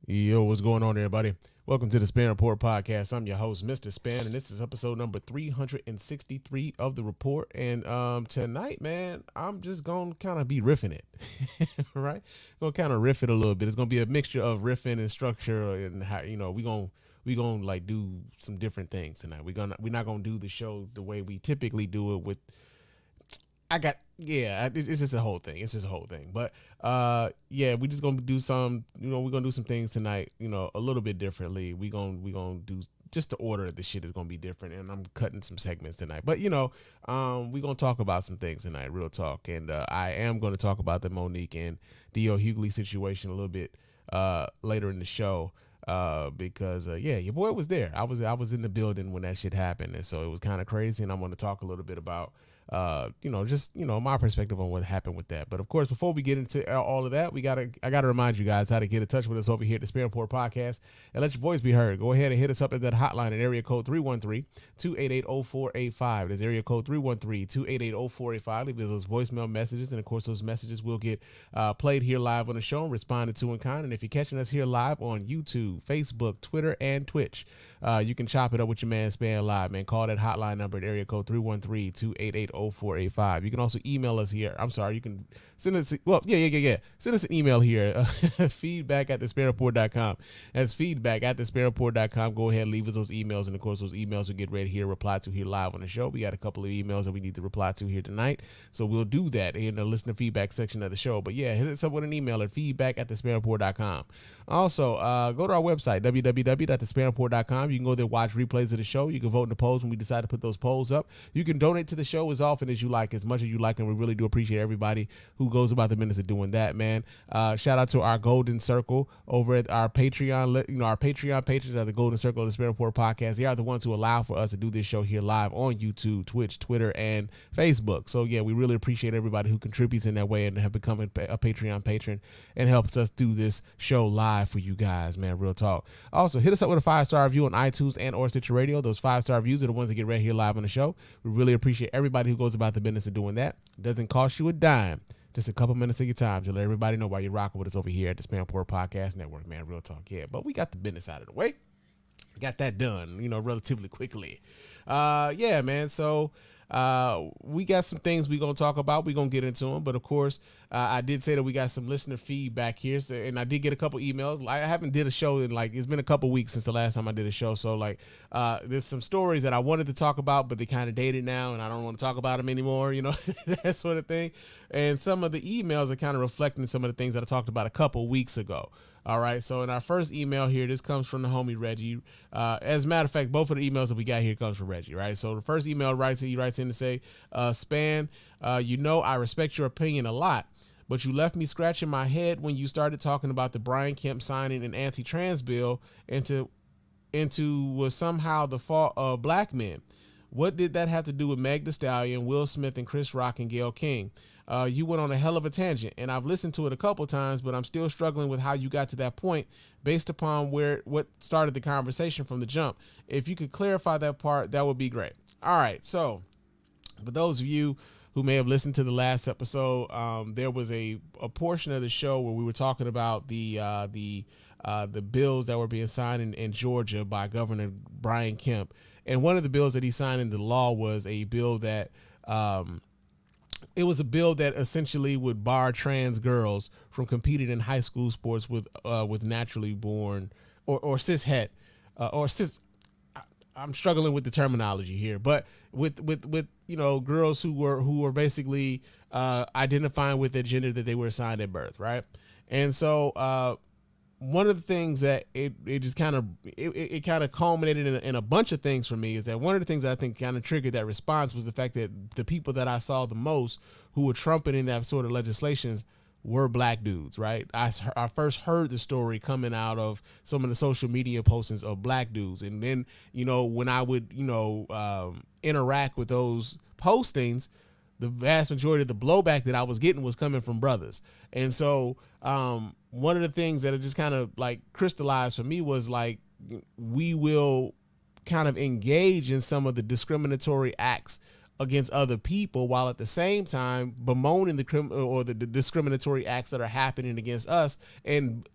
Yo, what's going on, everybody? Welcome to the Spann Report podcast. I'm your host, Mr. Spann, and this is episode number 363 of the report. And tonight, man, I'm just gonna kind of be riffing it, right? Gonna kind of riff it a little bit. It's gonna be a mixture of riffing and structure, and how we gonna like do some different things tonight. We're not gonna do the show the way we typically do it with. It's just a whole thing. It's just a whole thing. But yeah, we just gonna do some. We're gonna do some things tonight. A little bit differently. We gonna do just the order of the shit is gonna be different, and I'm cutting some segments tonight. But we're gonna talk about some things tonight, real talk, and I am gonna talk about the Monique and D.O. Hughley situation a little bit later in the show. Because your boy was there. I was in the building when that shit happened, and so it was kind of crazy. And I'm going to talk a little bit about my perspective on what happened with that. But of course, before we get into all of that, I gotta remind you guys how to get in touch with us over here at the Spann Report podcast and let your voice be heard. Go ahead and hit us up at that hotline at area code 313-288-0485. That's area code 313-288-0485. Leave us those voicemail messages, and of course, those messages will get played here live on the show and responded to in kind. And if you're catching us here live on YouTube, Facebook, Twitter, and Twitch, you can chop it up with your man Spann Live, man. Call that hotline number at area code 313-288-0485. You can also email us here. I'm sorry, you can send us, send us an email here, feedback at thespannreport.com. That's feedback at thespannreport.com. Go ahead and leave us those emails, and of course, those emails will get read here, reply to here live on the show. We got a couple of emails that we need to reply to here tonight, so we'll do that in the listener feedback section of the show. But yeah, hit us up with an email at feedback at thespannreport.com. Also, go to our website, www.thespannreport.com. You can go there, watch replays of the show. You can vote in the polls when we decide to put those polls up. You can donate to the show as often as you like, as much as you like, and we really do appreciate everybody who goes about the business of doing that, man. Shout out to our Golden Circle over at our Patreon. Our Patreon patrons are the Golden Circle of the Spann Report podcast. They are the ones who allow for us to do this show here live on YouTube, Twitch, Twitter, and Facebook. So yeah, we really appreciate everybody who contributes in that way and have become a Patreon patron and helps us do this show live for you guys, man. Real talk. Also, hit us up with a 5-star review on iTunes and or Stitcher Radio. Those 5-star reviews are the ones that get read here live on the show. We really appreciate everybody who goes about the business of doing that. It doesn't cost you a dime. Just a couple minutes of your time to let everybody know why you're rocking with us over here at the Spann Report Podcast Network, man. Real talk. Yeah, but we got the business out of the way. Got that done, relatively quickly. Yeah, man. So we got some things we're going to talk about. We're going to get into them. But of course, I did say that we got some listener feedback here. So, and I did get a couple emails. I haven't did a show in it's been a couple weeks since the last time I did a show. So there's some stories that I wanted to talk about, but they kind of dated now and I don't want to talk about them anymore, that sort of thing. And some of the emails are kind of reflecting some of the things that I talked about a couple weeks ago. All right, so in our first email here, this comes from the homie Reggie. As a matter of fact, both of the emails that we got here comes from Reggie, right? So the first email he writes in to say, Spann, I respect your opinion a lot, but you left me scratching my head when you started talking about the Brian Kemp signing an anti-trans bill into was somehow the fault of black men. What did that have to do with Meg Thee Stallion, Will Smith, and Chris Rock and Gayle King? You went on a hell of a tangent, and I've listened to it a couple times, but I'm still struggling with how you got to that point based upon what started the conversation from the jump. If you could clarify that part, that would be great. All right, so for those of you who may have listened to the last episode, there was a portion of the show where we were talking about the bills that were being signed in Georgia by Governor Brian Kemp. And one of the bills that he signed into law was a bill that it was a bill that essentially would bar trans girls from competing in high school sports with naturally born or cis het or cis. I'm struggling with the terminology here, but with girls who were basically identifying with the gender that they were assigned at birth, right? And so one of the things that it just kind of culminated in a bunch of things for me is that one of the things that I think kind of triggered that response was the fact that the people that I saw the most who were trumpeting that sort of legislations were black dudes, right? I first heard the story coming out of some of the social media postings of black dudes. And then, when I would, interact with those postings, the vast majority of the blowback that I was getting was coming from brothers. And so one of the things that it just kind of crystallized for me was we will kind of engage in some of the discriminatory acts against other people while at the same time bemoaning the discriminatory acts that are happening against us, and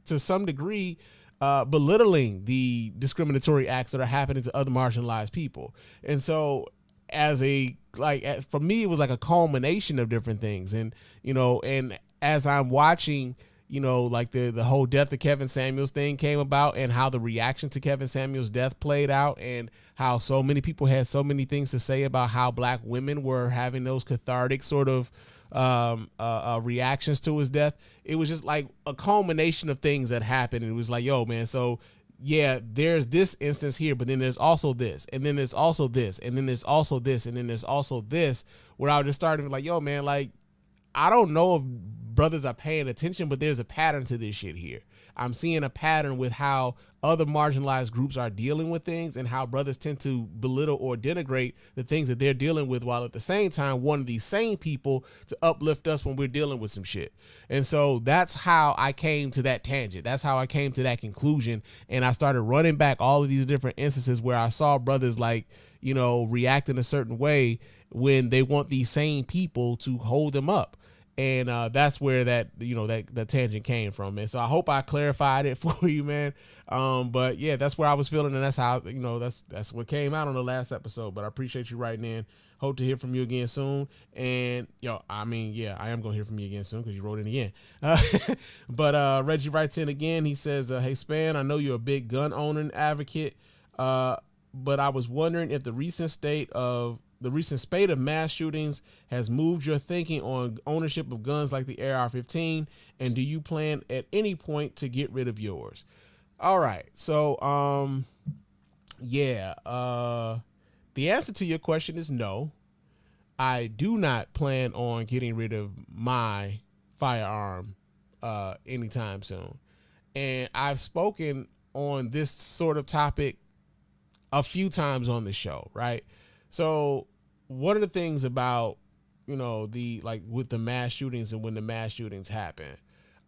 to some degree belittling the discriminatory acts that are happening to other marginalized people. And so for me, it was like a culmination of different things. And, and as I'm watching, like the whole death of Kevin Samuels thing came about, and how the reaction to Kevin Samuels' death played out, and how so many people had so many things to say about how black women were having those cathartic sort of reactions to his death. It was just like a culmination of things that happened. And it was like, yo, man, so yeah, there's this instance here, but then there's also this, and then there's also this, and then there's also this, and then there's also this, where I was just starting to be like, yo, man, like, I don't know if brothers are paying attention, but there's a pattern to this shit here. I'm seeing a pattern with how other marginalized groups are dealing with things, and how brothers tend to belittle or denigrate the things that they're dealing with, while at the same time wanting these same people to uplift us when we're dealing with some shit. And so that's how I came to that tangent. That's how I came to that conclusion. And I started running back all of these different instances where I saw brothers like, react in a certain way when they want these same people to hold them up. And that's where that tangent came from. And so I hope I clarified it for you, man. But yeah, that's where I was feeling, and that's how, that's what came out on the last episode. But I appreciate you writing in. Hope to hear from you again soon. And I am gonna hear from you again soon, because you wrote in again. But Reggie writes in again. He says, "Hey Spann, I know you're a big gun owner advocate, but I was wondering if the recent spate of mass shootings has moved your thinking on ownership of guns like the AR-15, and do you plan at any point to get rid of yours?" All right. So, the answer to your question is no. I do not plan on getting rid of my firearm anytime soon. And I've spoken on this sort of topic a few times on the show, right? So one of the things about, with the mass shootings and when the mass shootings happen,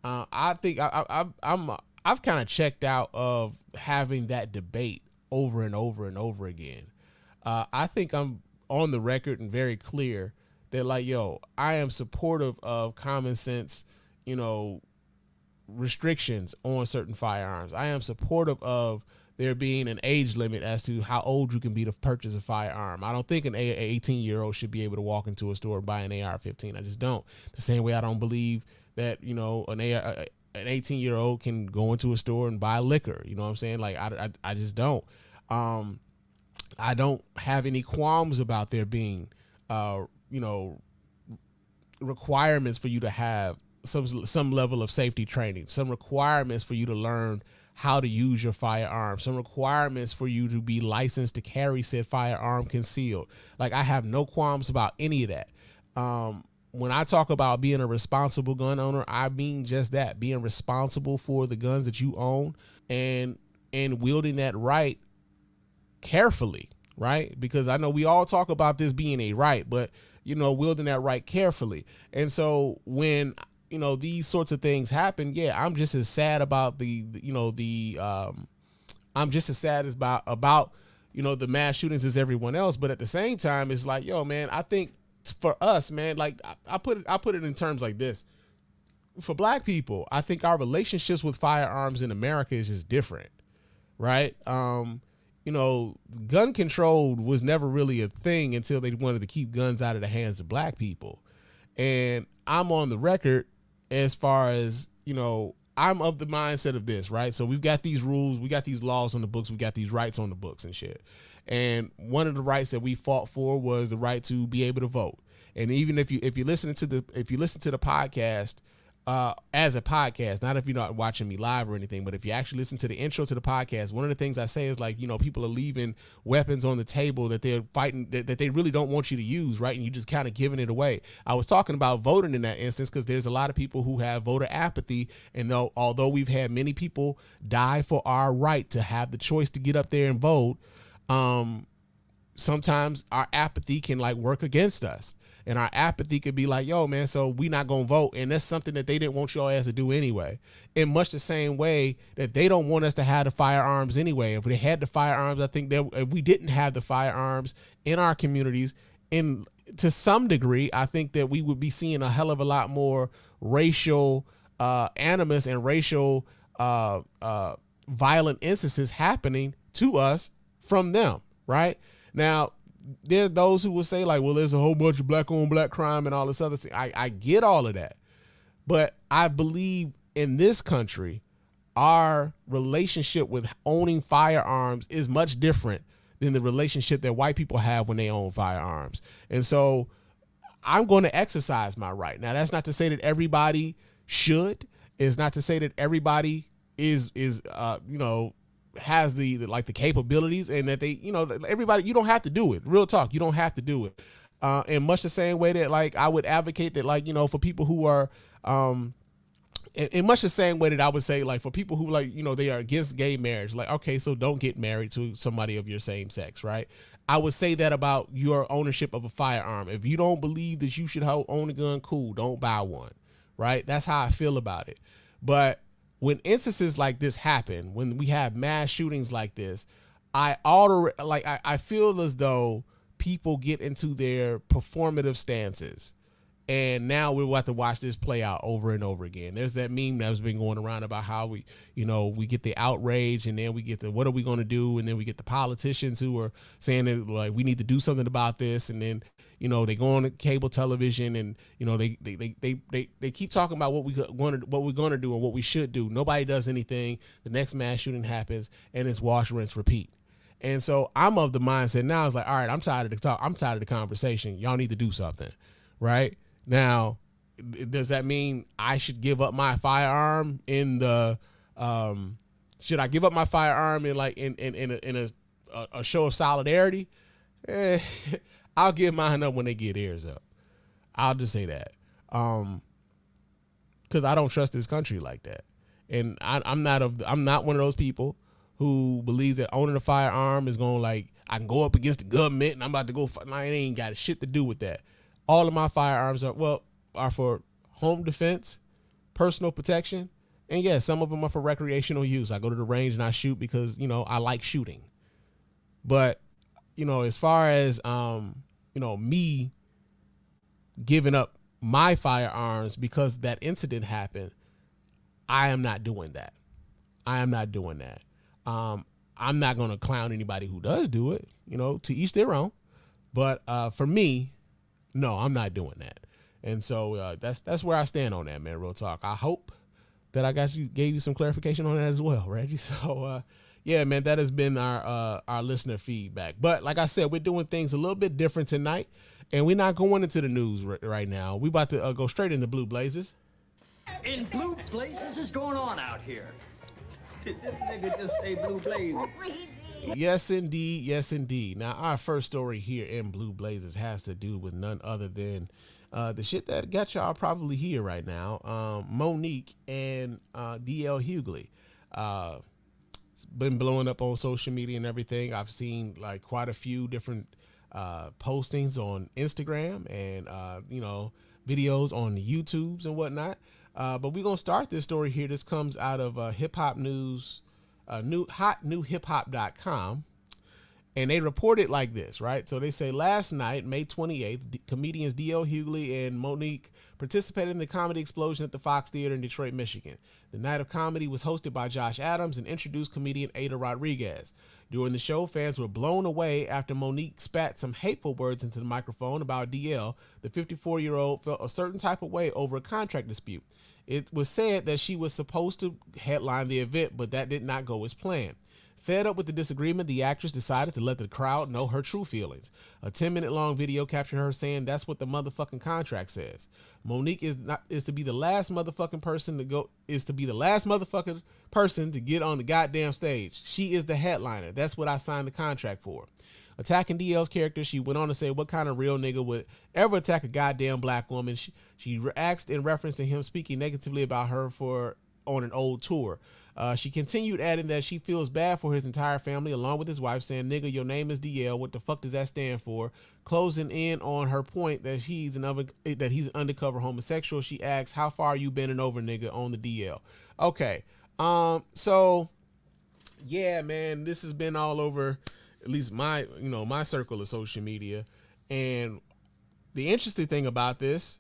I think I've kind of checked out of having that debate over and over and over again. I think I'm on the record and very clear that, like, yo, I am supportive of common sense, restrictions on certain firearms. I am supportive of there being an age limit as to how old you can be to purchase a firearm. I don't think an 18-year-old should be able to walk into a store and buy an AR-15. I just don't. The same way I don't believe that, an 18-year-old can go into a store and buy liquor. You know what I'm saying? Like, I just don't. I don't have any qualms about there being, requirements for you to have some level of safety training, some requirements for you to learn how to use your firearm, some requirements for you to be licensed to carry said firearm concealed. Like, I have no qualms about any of that. When I talk about being a responsible gun owner, I mean just that, being responsible for the guns that you own and wielding that right carefully, right? Because I know we all talk about this being a right, but, wielding that right carefully. And so when these sorts of things happen, yeah, I'm just as sad about I'm just as sad as about the mass shootings as everyone else. But at the same time, it's like, yo, man, I think for us, man, like I put it in terms like this. For black people, I think our relationships with firearms in America is just different, right? Gun control was never really a thing until they wanted to keep guns out of the hands of black people. And I'm on the record as far as, I'm of the mindset of this, right? So we've got these rules, we got these laws on the books, we got these rights on the books and shit. And one of the rights that we fought for was the right to be able to vote. And even if you listen to the podcast, as a podcast, not if you're not watching me live or anything, but if you actually listen to the intro to the podcast, one of the things I say is, like, people are leaving weapons on the table that they're fighting, that they really don't want you to use, right? And you just kind of giving it away. I was talking about voting in that instance because there's a lot of people who have voter apathy. And although we've had many people die for our right to have the choice to get up there and vote, sometimes our apathy can work against us. And our apathy could be like, yo, man, so we not going to vote. And that's something that they didn't want your ass to do anyway. In much the same way that they don't want us to have the firearms anyway. If they had the firearms, I think that if we didn't have the firearms in our communities, to some degree, I think that we would be seeing a hell of a lot more racial animus and racial violent instances happening to us from them, right? Now, there are those who will say like, well, there's a whole bunch of black on black crime and all this other thing. I get all of that. But I believe in this country, our relationship with owning firearms is much different than the relationship that white people have when they own firearms. And so I'm going to exercise my right. Now, that's not to say that everybody should. It's not to say that everybody is has the capabilities and that they, everybody, you don't have to do it. Real talk. You don't have to do it. In much the same way that like I would advocate that for people who are, in much the same way that I would say like for people who they are against gay marriage, like, okay, so don't get married to somebody of your same sex, right? I would say that about your ownership of a firearm. If you don't believe that you should own a gun, cool, don't buy one, right? That's how I feel about it. But when instances like this happen, when we have mass shootings like this, I feel as though people get into their performative stances. And now we're about to watch this play out over and over again. There's that meme that's been going around about how we get the outrage and then we get the, what are we going to do? And then we get the politicians who are saying that like, we need to do something about this. And then, they go on cable television and, they keep talking about what we're going to do and what we should do. Nobody does anything. The next mass shooting happens and it's wash, rinse, repeat. And so I'm of the mindset now, it's like, all right, I'm tired of the talk. I'm tired of the conversation. Y'all need to do something. Right now, does that mean I should give up my firearm in the, should I give up my firearm in a show of solidarity? I'll give mine up when they get theirs up. I'll just say that. Cause I don't trust this country like that. And I'm not one of those people who believes that owning a firearm is going like, I can go up against the government and I'm about to go fight. Nah, it ain't got shit to do with that. All of my firearms are for home defense, personal protection. And yeah, some of them are for recreational use. I go to the range and I shoot because, I like shooting. But, as far as, me giving up my firearms because that incident happened, I am not doing that. I'm not going to clown anybody who does do it, to each their own. But for me, no, I'm not doing that. And so that's where I stand on that, man. Real talk. I hope that I gave you some clarification on that as well, Reggie. So yeah, man, that has been our listener feedback. But like I said, we're doing things a little bit different tonight, and we're not going into the news right now. We about to go straight into Blue Blazers. In Blue Blazers is going on out here. Did this nigga just say Blue Blazers? Yes, indeed. Yes, indeed. Now, our first story here in Blue Blazers has to do with none other than the shit that got y'all probably here right now. Monique and DL Hughley. It's been blowing up on social media and everything. I've seen like quite a few different postings on Instagram and, videos on the YouTubes and whatnot. But we're going to start this story here. This comes out of Hip Hop News, hotnewhiphop.com. And they report it like this, right? So they say last night, May 28th, comedians D.L. Hughley and Monique participated in the comedy explosion at the Fox Theater in Detroit, Michigan. The night of comedy was hosted by Josh Adams and introduced comedian Ada Rodriguez. During the show, fans were blown away after Monique spat some hateful words into the microphone about DL. The 54-year-old felt a certain type of way over a contract dispute. It was said that she was supposed to headline the event, but that did not go as planned. Fed up with the disagreement, the actress decided to let the crowd know her true feelings. A 10-minute long video captured her saying that's what the motherfucking contract says. Monique is to be the last motherfucking person to get on the goddamn stage. She is the headliner. That's what I signed the contract for. Attacking DL's character, she went on to say, what kind of real nigga would ever attack a goddamn black woman? She asked in reference to him speaking negatively about her on an old tour. She continued adding that she feels bad for his entire family along with his wife, saying, nigga, your name is DL. What the fuck does that stand for? Closing in on her point that he's an undercover homosexual. She asks, how far you bending over, nigga, on the DL? Okay. So yeah, man, this has been all over at least my circle of social media. And the interesting thing about this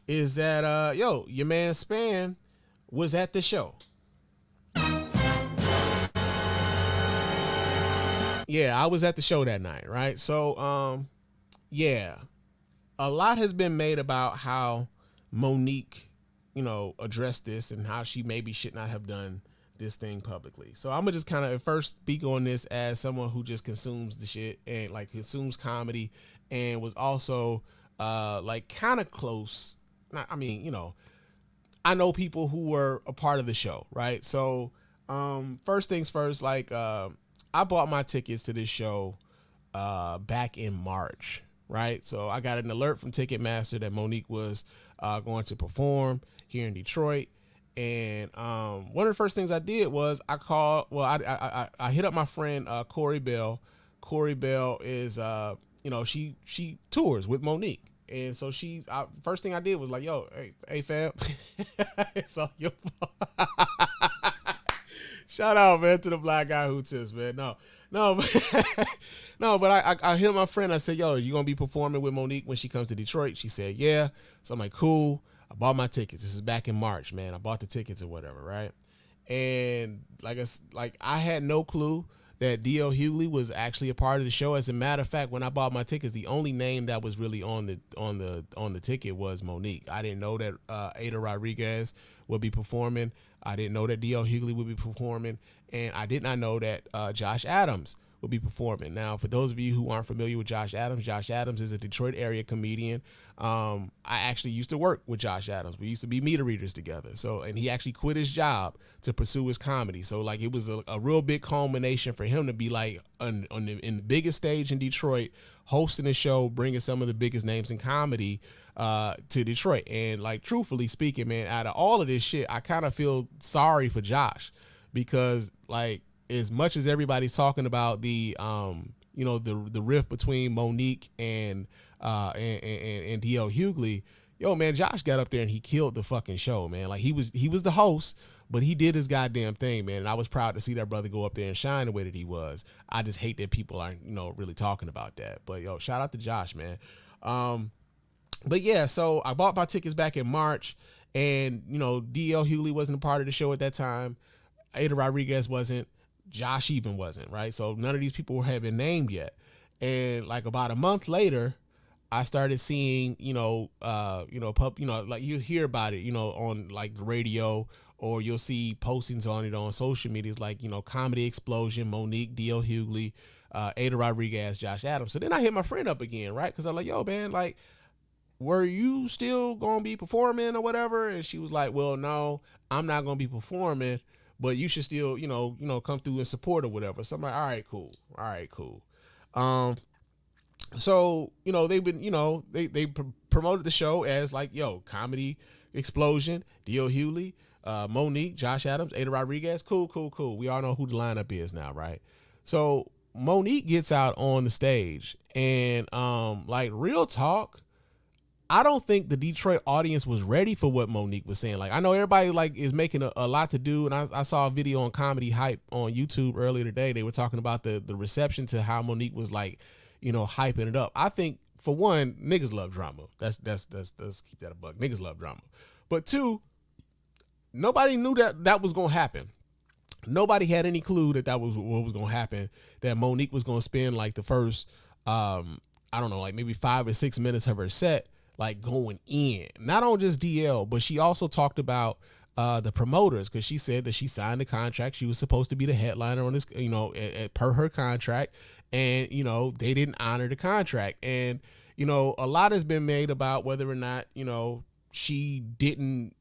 is that, your man Spann was at the show. yeah, I was at the show that night, right? So, yeah, a lot has been made about how Monique, addressed this and how she maybe should not have done this thing publicly. So I'm gonna just kind of at first speak on this as someone who just consumes the shit and like consumes comedy and was also like kind of close. I mean, I know people who were a part of the show, right? So first things first, like I bought my tickets to this show back in March, right? So I got an alert from Ticketmaster that Monique was going to perform here in Detroit. And one of the first things I did was I called, well, I hit up my friend Corey Bell. Corey Bell is, she tours with Monique. And so first thing I did was like, yo, hey fam. So shout out, man, to the black guy who tips, man. No, but I hit my friend. I said, yo, you gonna be performing with Monique when she comes to Detroit? She said, yeah. So I'm like, cool. I bought my tickets. This is back in March, man. I bought the tickets or whatever, right? And I had no clue that D.L. Hughley was actually a part of the show. As a matter of fact, when I bought my tickets, the only name that was really on the ticket was Monique. I didn't know that Ada Rodriguez would be performing. I didn't know that D.L. Hughley would be performing, and I did not know that Josh Adams would be performing. Now, for those of you who aren't familiar with Josh Adams is a Detroit area comedian. I actually used to work with Josh Adams. We used to be meter readers together. So, and he actually quit his job to pursue his comedy. So like it was a real big culmination for him to be like in the biggest stage in Detroit, hosting a show, bringing some of the biggest names in comedy to Detroit. And like, truthfully speaking, man, out of all of this shit, I kind of feel sorry for Josh because like, as much as everybody's talking about the the rift between Monique and D.L. Hughley, yo man, Josh got up there and he killed the fucking show, man. Like he was the host, but he did his goddamn thing, man. And I was proud to see that brother go up there and shine the way that he was. I just hate that people aren't really talking about that. But yo, shout out to Josh, man. But yeah, so I bought my tickets back in March, and D.L. Hughley wasn't a part of the show at that time. Ada Rodriguez wasn't. Josh even wasn't, right? So none of these people had been named yet. And like about a month later, I started seeing, like you hear about it, on like the radio, or you'll see postings on it on social medias, like, Comedy Explosion, Monique, D.L. Hughley, Ada Rodriguez, Josh Adams. So then I hit my friend up again, right? Cause I'm like, yo, man, like, were you still going to be performing or whatever? And she was like, well, no, I'm not going to be performing, but you should still, come through and support or whatever. So I'm like, all right, cool. So, they've been, they promoted the show as like, yo, Comedy Explosion, D.L. Hughley, Monique, Josh Adams, Ada Rodriguez. Cool. We all know who the lineup is now, right? So Monique gets out on the stage and, like, real talk, I don't think the Detroit audience was ready for what Monique was saying. Like, I know everybody like is making a lot to do. And I saw a video on Comedy Hype on YouTube earlier today. They were talking about the reception to how Monique was like, hyping it up. I think for one, niggas love drama. Let's keep that a buck. Niggas love drama. But two, nobody knew that was going to happen. Nobody had any clue that was what was going to happen, that Monique was going to spend like the first, I don't know, like maybe 5 or 6 minutes of her set, like going in, not on just DL, but she also talked about the promoters, because she said that she signed the contract. She was supposed to be the headliner on this, per her contract, and they didn't honor the contract. And a lot has been made about whether or not she didn't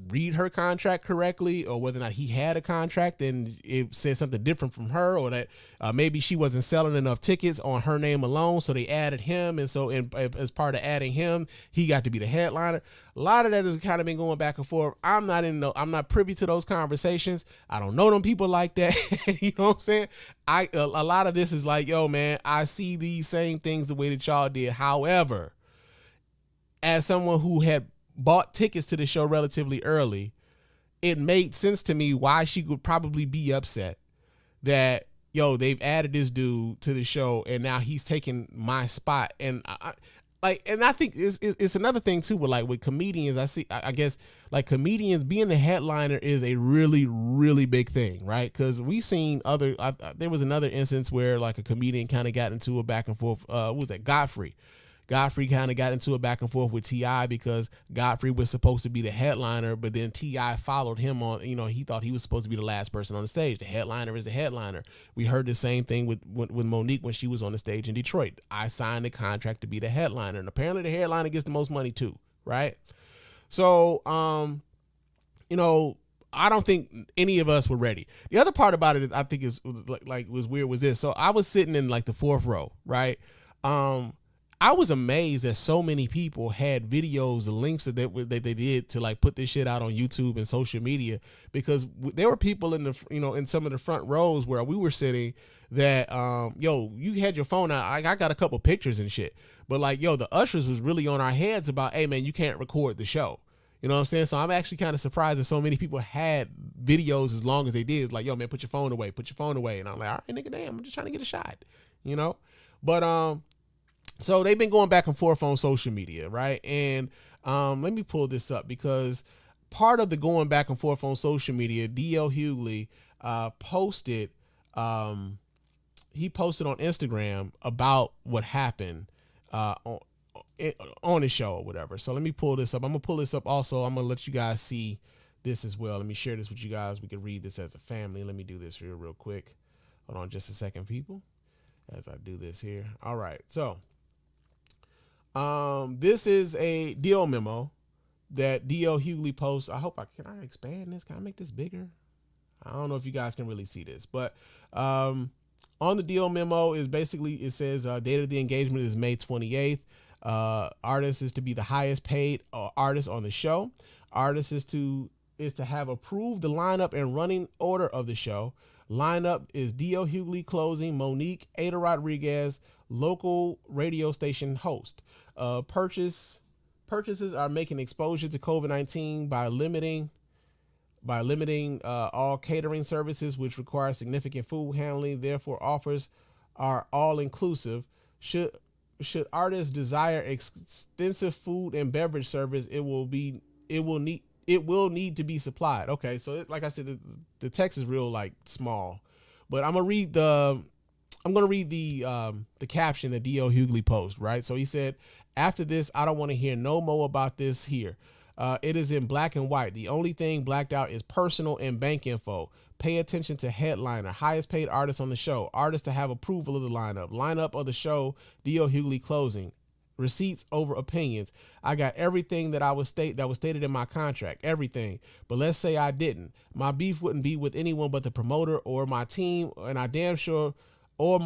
read her contract correctly, or whether or not he had a contract and it said something different from her, or that maybe she wasn't selling enough tickets on her name alone, so they added him, and so as part of adding him, he got to be the headliner. A lot of that has kind of been going back and forth. I'm not privy to those conversations. I don't know them people like that. You know what I'm saying? A lot of this is like, yo man, I see these same things the way that y'all did. However, as someone who had bought tickets to the show relatively early, it made sense to me why she would probably be upset that, yo, they've added this dude to the show and now he's taking my spot. And like, and I think it's another thing too, but like with comedians, I guess like comedians being the headliner is a really, really big thing, right? Because we've seen there was another instance where like a comedian kind of got into a back and forth. What was that? Godfrey kind of got into a back and forth with T.I. because Godfrey was supposed to be the headliner, but then T.I. followed him on, he thought he was supposed to be the last person on the stage. The headliner is the headliner. We heard the same thing with Monique when she was on the stage in Detroit. I signed a contract to be the headliner, and apparently the headliner gets the most money too, right? So, I don't think any of us were ready. The other part about it, I think is like was weird was this. So I was sitting in like the fourth row, right? I was amazed that so many people had videos, the links that they did to like put this shit out on YouTube and social media, because there were people in in some of the front rows where we were sitting that, you had your phone out. I got a couple pictures and shit, but like, the ushers was really on our heads about, hey man, you can't record the show. You know what I'm saying? So I'm actually kind of surprised that so many people had videos as long as they did. It's like, yo man, put your phone away. And I'm like, all right, nigga, damn, I'm just trying to get a shot, but, so they've been going back and forth on social media, right? And let me pull this up, because part of the going back and forth on social media, D.L. Hughley posted on Instagram about what happened on his show or whatever. So let me pull this up. I'm going to pull this up also. I'm going to let you guys see this as well. Let me share this with you guys. We can read this as a family. Let me do this here real quick. Hold on just a second, people, as I do this here. All right. So this is a deal memo that D.L. Hughley posts. Can I expand this? Can I make this bigger? I don't know if you guys can really see this, but on the deal memo is basically, it says date of the engagement is May 28th. Artist is to be the highest paid artist on the show. Artist is to have approved the lineup and running order of the show. Lineup is D.L. Hughley closing, Monique, Ada Rodriguez, local radio station host. Purchases are making exposure to COVID-19 by limiting all catering services, which require significant food handling. Therefore, offers are all inclusive. Should artists desire extensive food and beverage service, it will need to be supplied. Okay, so like I said, the text is real like small, but I'm gonna read the caption that D.L. Hughley posted, right? So he said, after this, I don't want to hear no more about this here. It is in black and white. The only thing blacked out is personal and bank info. Pay attention to headliner, highest paid artist on the show, artist to have approval of the lineup of the show, D.L. Hughley closing. Receipts over opinions. I got everything that was stated in my contract, everything. But let's say I didn't. My beef wouldn't be with anyone but the promoter or my team, and I damn sure wouldn't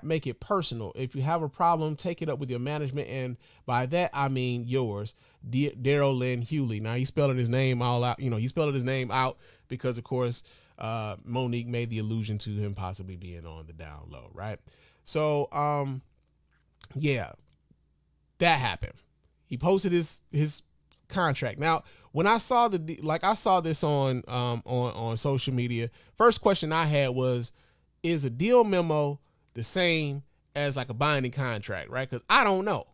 make it personal. If you have a problem, take it up with your management, and by that I mean yours, Daryl Lynn Hughley. Now he's spelling his name all out. He spelled his name out because, of course, Monique made the allusion to him possibly being on the down low, right? So, yeah, that happened. He posted his contract. Now, when I saw this on social media, first question I had was, is a deal memo the same as like a binding contract, right? Because I don't know.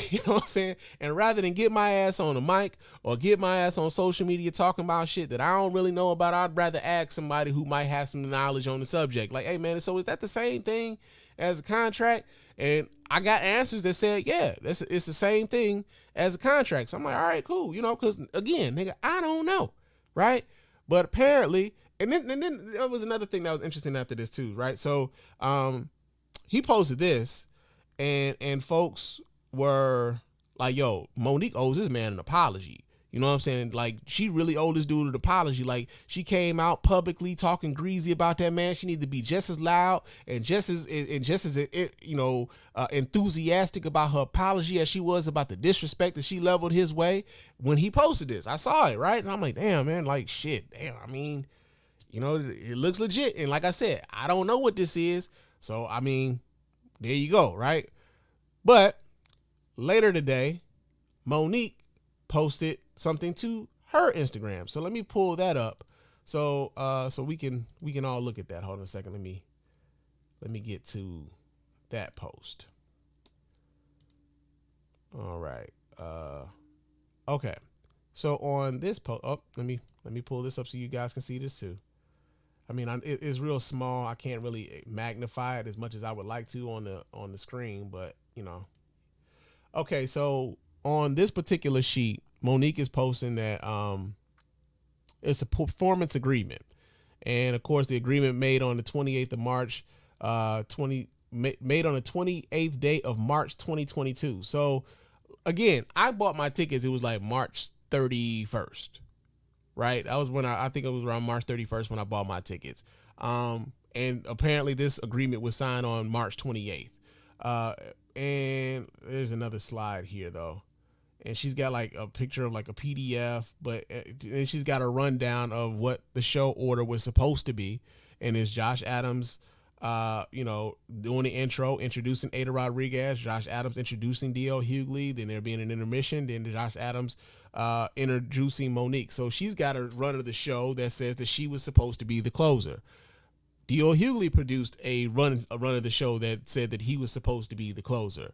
You know what I'm saying? And rather than get my ass on a mic or get my ass on social media talking about shit that I don't really know about, I'd rather ask somebody who might have some knowledge on the subject. Like, hey man, so is that the same thing as a contract? And I got answers that said, yeah, it's the same thing as a contract. So I'm like, all right, cool. Because again, nigga, I don't know. Right. But apparently, and then there was another thing that was interesting after this too. Right. So he posted this and folks were like, yo, Monique owes this man an apology. You know what I'm saying? Like, she really owed this dude an apology. Like, she came out publicly talking greasy about that man. She needed to be just as loud and just as enthusiastic about her apology as she was about the disrespect that she leveled his way when he posted this. I saw it, right? And I'm like, damn, man, like, shit, damn. I mean, it looks legit. And like I said, I don't know what this is. So, I mean, there you go, right? But later today, Monique posted something to her Instagram. So let me pull that up so we can all look at that. Hold on a second. Let me get to that post. All right. Okay. So on this post, let me pull this up so you guys can see this too. I mean, it's real small. I can't really magnify it as much as I would like to on the screen, but you know. Okay, so on this particular sheet, Monique is posting that it's a performance agreement, and of course the agreement made on the 28th of March, made on the 28th day of March 2022. So again, I bought my tickets. It was like March 31st, right? That was when I think it was around March 31st when I bought my tickets. And apparently this agreement was signed on March 28th. And there's another slide here though. And she's got like a picture of like a PDF, but and she's got a rundown of what the show order was supposed to be. And it's Josh Adams, doing the intro, introducing Ada Rodriguez, Josh Adams introducing D.L. Hughley, then there being an intermission, then Josh Adams introducing Monique. So she's got a run of the show that says that she was supposed to be the closer. D.L. Hughley produced a run of the show that said that he was supposed to be the closer.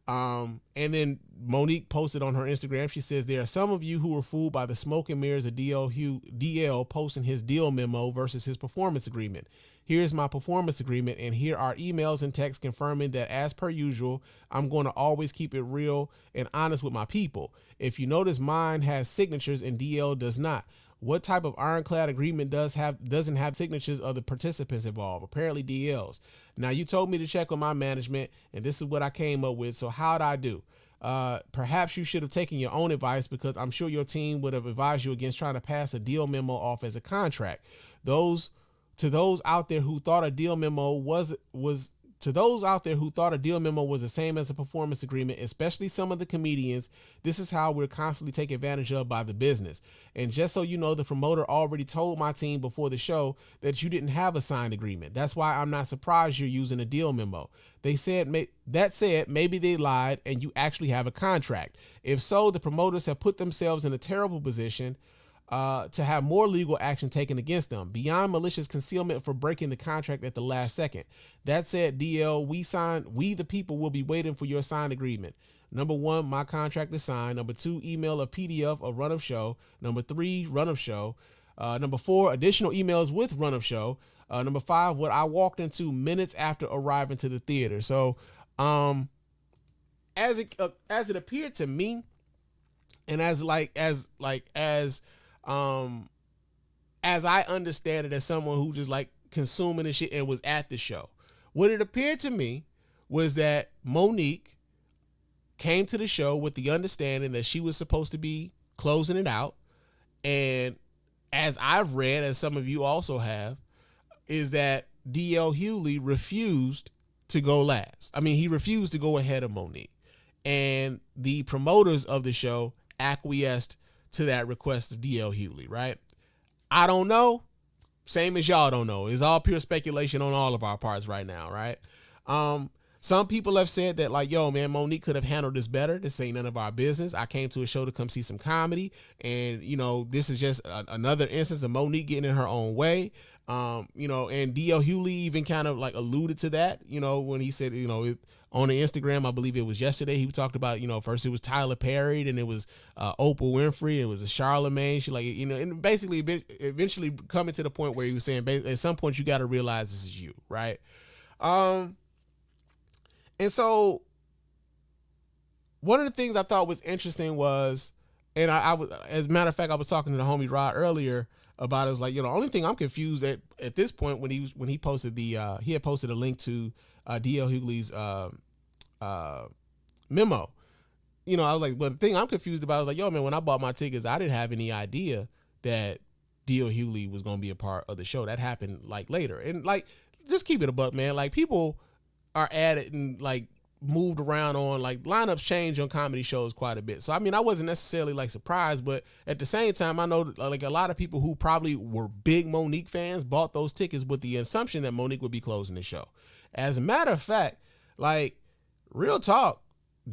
And then Monique posted on her Instagram, she says, there are some of you who were fooled by the smoke and mirrors of DL posting his deal memo versus his performance agreement. Here's my performance agreement, and here are emails and texts confirming that, as per usual, I'm going to always keep it real and honest with my people. If you notice, mine has signatures and DL does not. What type of ironclad agreement doesn't have signatures of the participants involved? Apparently DL's. Now, you told me to check with my management, and this is what I came up with. So how'd I do? Perhaps you should have taken your own advice, because I'm sure your team would have advised you against trying to pass a deal memo off as a contract. To those out there who thought a deal memo was the same as a performance agreement, especially some of the comedians, this is how we're constantly taken advantage of by the business. And just so you know, the promoter already told my team before the show that you didn't have a signed agreement. That's why I'm not surprised you're using a deal memo. They said maybe they lied and you actually have a contract. If so, the promoters have put themselves in a terrible position to have more legal action taken against them, beyond malicious concealment for breaking the contract at the last second. That said, DL, we the people will be waiting for your signed agreement. Number 1, my contract is signed. Number 2, email a PDF of run of show. Number 3, run of show. Number 4, additional emails with run of show. Number 5, what I walked into minutes after arriving to the theater. So, as it appeared to me, and as I understand it, as someone who just like consuming the shit and was at the show, what it appeared to me was that Monique came to the show with the understanding that she was supposed to be closing it out. And as I've read, as some of you also have, is that D.L. Hughley refused to go last. I mean, he refused to go ahead of Monique. And the promoters of the show acquiesced to that request of D.L. Hughley, right? I don't know. Same as y'all don't know. It's all pure speculation on all of our parts right now, right? Some people have said that, like, yo, man, Monique could have handled this better. This ain't none of our business. I came to a show to come see some comedy. And, this is just another instance of Monique getting in her own way. And D.L. Hughley even kind of like alluded to that, when he said, on the Instagram, I believe it was yesterday, he talked about, first it was Tyler Perry, then it was Oprah Winfrey, it was a Charlemagne. She and basically eventually coming to the point where he was saying, at some point you got to realize this is you, right? And so one of the things I thought was interesting was, and I was, as a matter of fact, I was talking to the homie Rod earlier about it. Was like, the only thing I'm confused at this point when he posted he had posted a link to D.L. Hughley's memo. I was like, but the thing I'm confused about is like, yo, man, when I bought my tickets, I didn't have any idea that D.L. Hughley was going to be a part of the show. That happened like later. And like, just keep it a buck, man. Like, people are added and like moved around on, like, lineups change on comedy shows quite a bit. So, I mean, I wasn't necessarily like surprised, but at the same time, I know like a lot of people who probably were big Monique fans bought those tickets with the assumption that Monique would be closing the show. As a matter of fact, like, real talk,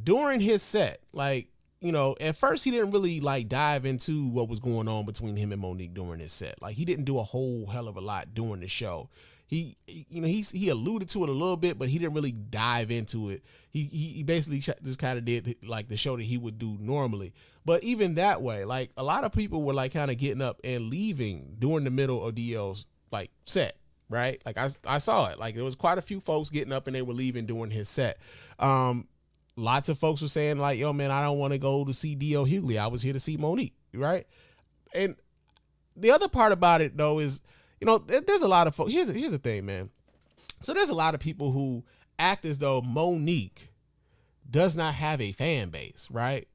during his set, like, at first he didn't really like dive into what was going on between him and Monique during his set. Like, he didn't do a whole hell of a lot during the show. he alluded to it a little bit, but he didn't really dive into it. He basically just kind of did like the show that he would do normally. But even that way, like a lot of people were like kind of getting up and leaving during the middle of DL's like set, right? Like I saw it. Like there was quite a few folks getting up and they were leaving during his set. Lots of folks were saying like, yo man, I don't want to go to see DL Hughley. I was here to see Monique, right? And the other part about it though is, there's a lot of folks. Here's the thing, man. So there's a lot of people who act as though Monique does not have a fan base, right?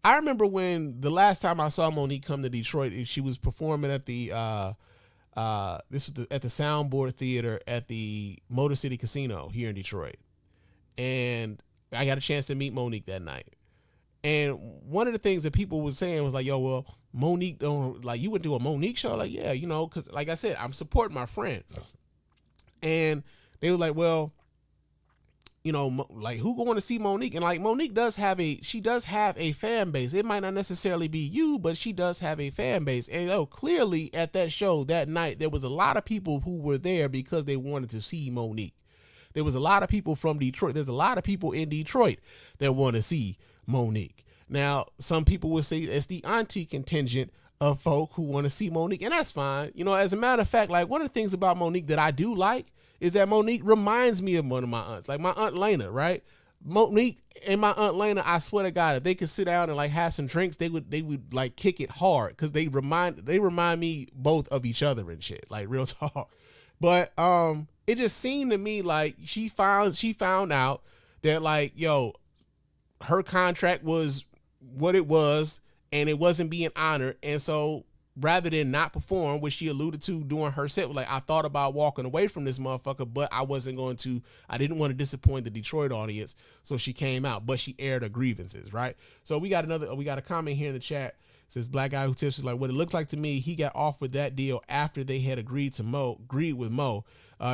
I remember when the last time I saw Monique come to Detroit, she was performing at the at the Soundboard Theater at the Motor City Casino here in Detroit, and I got a chance to meet Monique that night. And one of the things that people was saying was like, yo, well, Monique don't like, you would do a Monique show? Like, yeah, cause like I said, I'm supporting my friend. And they were like, well, like who going to see Monique? And like Monique does have a fan base. It might not necessarily be you, but she does have a fan base. And clearly at that show that night, there was a lot of people who were there because they wanted to see Monique. There was a lot of people from Detroit. There's a lot of people in Detroit that want to see Monique. Now, some people would say it's the auntie contingent of folk who want to see Monique, and that's fine. As a matter of fact, like one of the things about Monique that I do like is that Monique reminds me of one of my aunts, like my Aunt Lena, right? Monique and my Aunt Lena, I swear to God, if they could sit down and like have some drinks, they would like kick it hard because they remind me both of each other and shit, like real talk. But it just seemed to me like she found out that like, yo, her contract was what it was and it wasn't being honored. And so rather than not perform, which she alluded to during her set, like I thought about walking away from this motherfucker, but I didn't want to disappoint the Detroit audience. So she came out, but she aired her grievances, right? So we got a comment here in the chat. It says Black Guy Who Tips is like, what it looked like to me, he got offered that deal after they had agreed with Mo.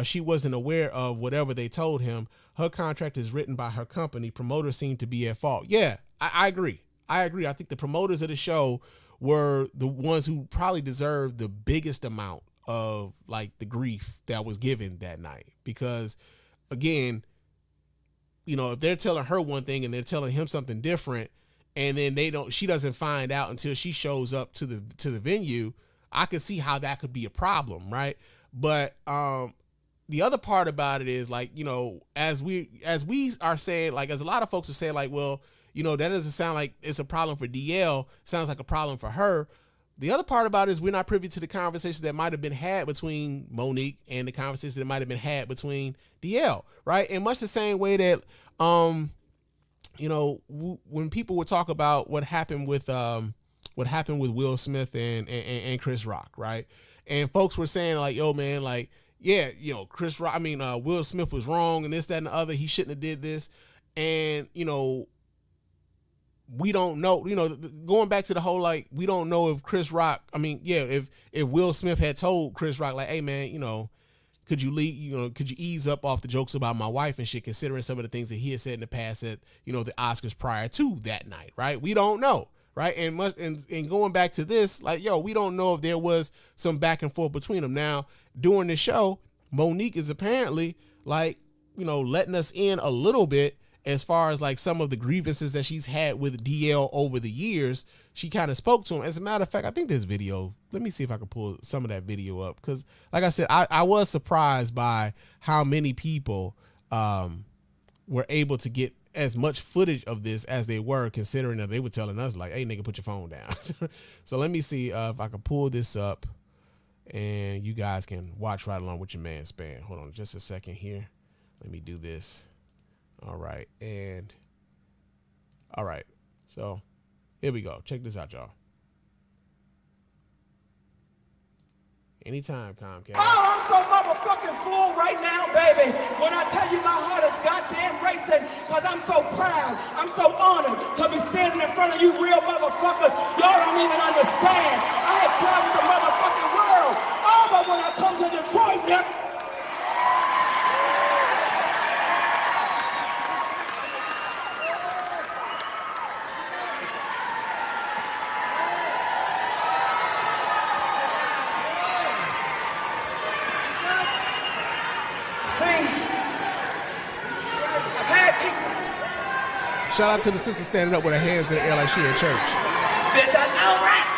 She wasn't aware of whatever they told him. Her contract is written by her company. Promoters seem to be at fault. Yeah, I agree. I think the promoters of the show were the ones who probably deserved the biggest amount of like the grief that was given that night. Because again, if they're telling her one thing and they're telling him something different, and then she doesn't find out until she shows up to the venue, I could see how that could be a problem, right? But the other part about it is like, as we are saying, like as a lot of folks are saying, like, well, that doesn't sound like it's a problem for DL, sounds like a problem for her. The other part about it is we're not privy to the conversations that might have been had between Monique and the conversations that might have been had between DL, right? In much the same way that when people would talk about what happened with Will Smith and Chris Rock, right? And folks were saying like, yo man, like, yeah, Chris Rock, Will Smith was wrong and this, that, and the other. He shouldn't have did this. And, we don't know, going back to the whole, like, we don't know if Chris Rock, if Will Smith had told Chris Rock, like, hey man, could you ease up off the jokes about my wife and shit, considering some of the things that he had said in the past at, the Oscars prior to that night, right? We don't know, right? And going back to this, like, yo, we don't know if there was some back and forth between them. Now, during the show, Monique is apparently like, letting us in a little bit as far as like some of the grievances that she's had with DL over the years. She kind of spoke to him. As a matter of fact, I think this video, let me see if I can pull some of that video up. Cause like I said, I was surprised by how many people were able to get as much footage of this as they were, considering that they were telling us like, hey nigga, put your phone down. So let me see if I can pull this up and you guys can watch right along with your man Spann. Hold on just a second here. Let me do this. All right. So here we go. Check this out, y'all. Anytime, Comcast. Oh, I'm so motherfucking full right now, baby. When I tell you my heart is goddamn racing, because I'm so proud, I'm so honored to be standing in front of you real motherfuckers. Y'all don't even understand. I have traveled the motherfucking world. Oh, but when I come to Detroit, nigga, Shout out to the sister standing up with her hands in the air like she in church. Bitch, I know, right?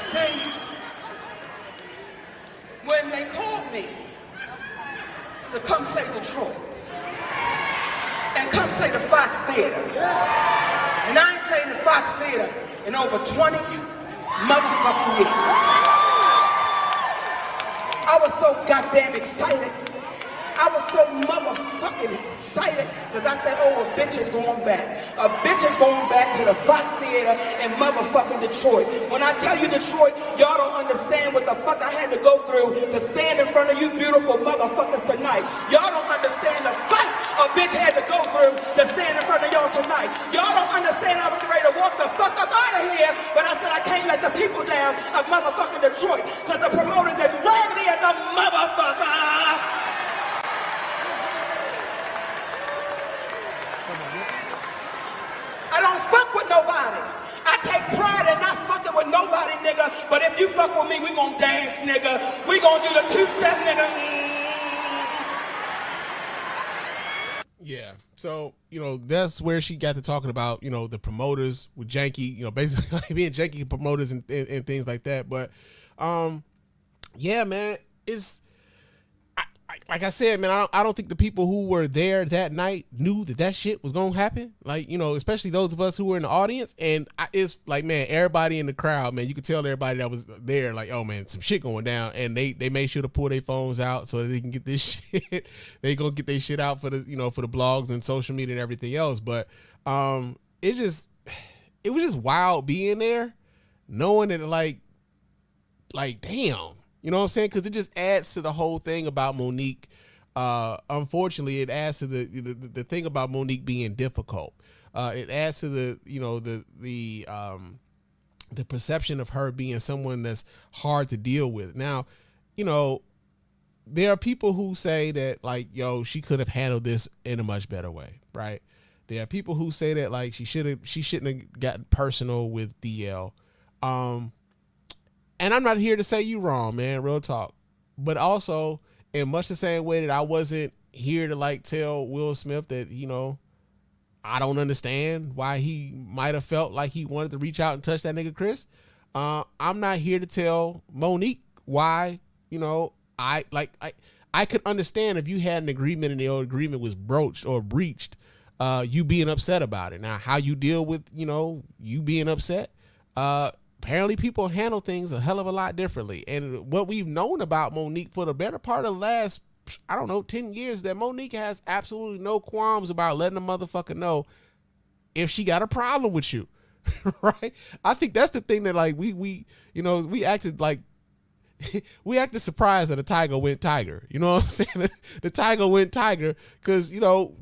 See, when they called me to come play Detroit and come play the Fox Theater, and I ain't played the Fox Theater in over 20 motherfucking years. I was so goddamn excited. I was so motherfucking excited because I said, oh, a bitch is going back. A bitch is going back to the Fox Theater in motherfucking Detroit. When I tell you Detroit, y'all don't understand what the fuck I had to go through to stand in front of you beautiful motherfuckers tonight. Y'all don't understand the fight a bitch had to go through to stand in front of y'all tonight. Y'all don't understand I was ready to walk the fuck up out of here, but I said I can't let the people down of motherfucking Detroit because the promoters is raggedy as a motherfucker. I don't fuck with nobody. I take pride in not fucking with nobody, nigga. But if you fuck with me, we gon' dance, nigga. We gon' do the two-step, nigga. Yeah. So, that's where she got to talking about, the promoters with janky, basically like being janky promoters and things like that. But, yeah, man, it's, like I said, man, I don't think the people who were there that night knew that shit was going to happen. Like, especially those of us who were in the audience. And it's like, man, everybody in the crowd, man, you could tell everybody that was there, like, oh, man, some shit going down. And they made sure to pull their phones out so that they can get this shit. They going to get their shit out for the, for the blogs and social media and everything else. But it was just wild being there, knowing that, like, damn. You know what I'm saying? Because it just adds to the whole thing about Monique. Unfortunately, it adds to the thing about Monique being difficult. It adds to the perception of her being someone that's hard to deal with. Now, there are people who say that, like, yo, she could have handled this in a much better way, right? There are people who say that, like, she shouldn't have gotten personal with DL. And I'm not here to say you wrong, man, real talk. But also, in much the same way that I wasn't here to, like, tell Will Smith that, I don't understand why he might have felt like he wanted to reach out and touch that nigga Chris. I'm not here to tell Monique why, I could understand if you had an agreement and the agreement was broached or breached, you being upset about it. Now, how you deal with, you being upset, apparently people handle things a hell of a lot differently. And what we've known about Monique for the better part of the last, 10 years, that Monique has absolutely no qualms about letting a motherfucker know if she got a problem with you. Right? I think that's the thing that, like, we acted like, we acted surprised that a tiger went tiger. You know what I'm saying? The tiger went tiger because,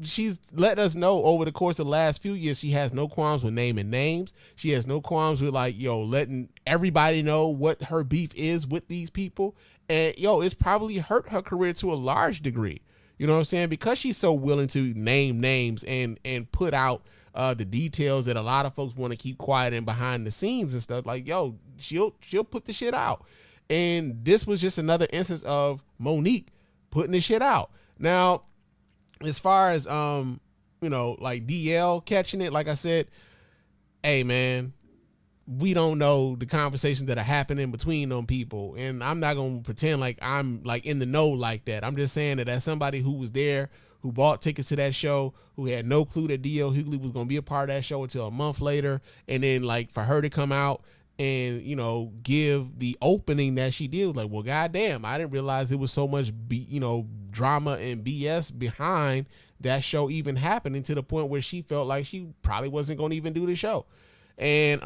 she's let us know over the course of the last few years, she has no qualms with naming names. She has no qualms with, like, letting everybody know what her beef is with these people. And, it's probably hurt her career to a large degree. You know what I'm saying? Because she's so willing to name names and put out the details that a lot of folks want to keep quiet and behind the scenes and stuff. Like, she'll put the shit out. And this was just another instance of Monique putting this shit out. Now, as far as, like DL catching it, like I said, hey, man, we don't know the conversations that are happening between them people. And I'm not going to pretend like I'm, like, in the know like that. I'm just saying that as somebody who was there, who bought tickets to that show, who had no clue that DL Hughley was going to be a part of that show until a month later. And then, like, for her to come out and, give the opening that she did, was like, well, goddamn, I didn't realize it was so much, drama and BS behind that show even happening, to the point where she felt like she probably wasn't going to even do the show. And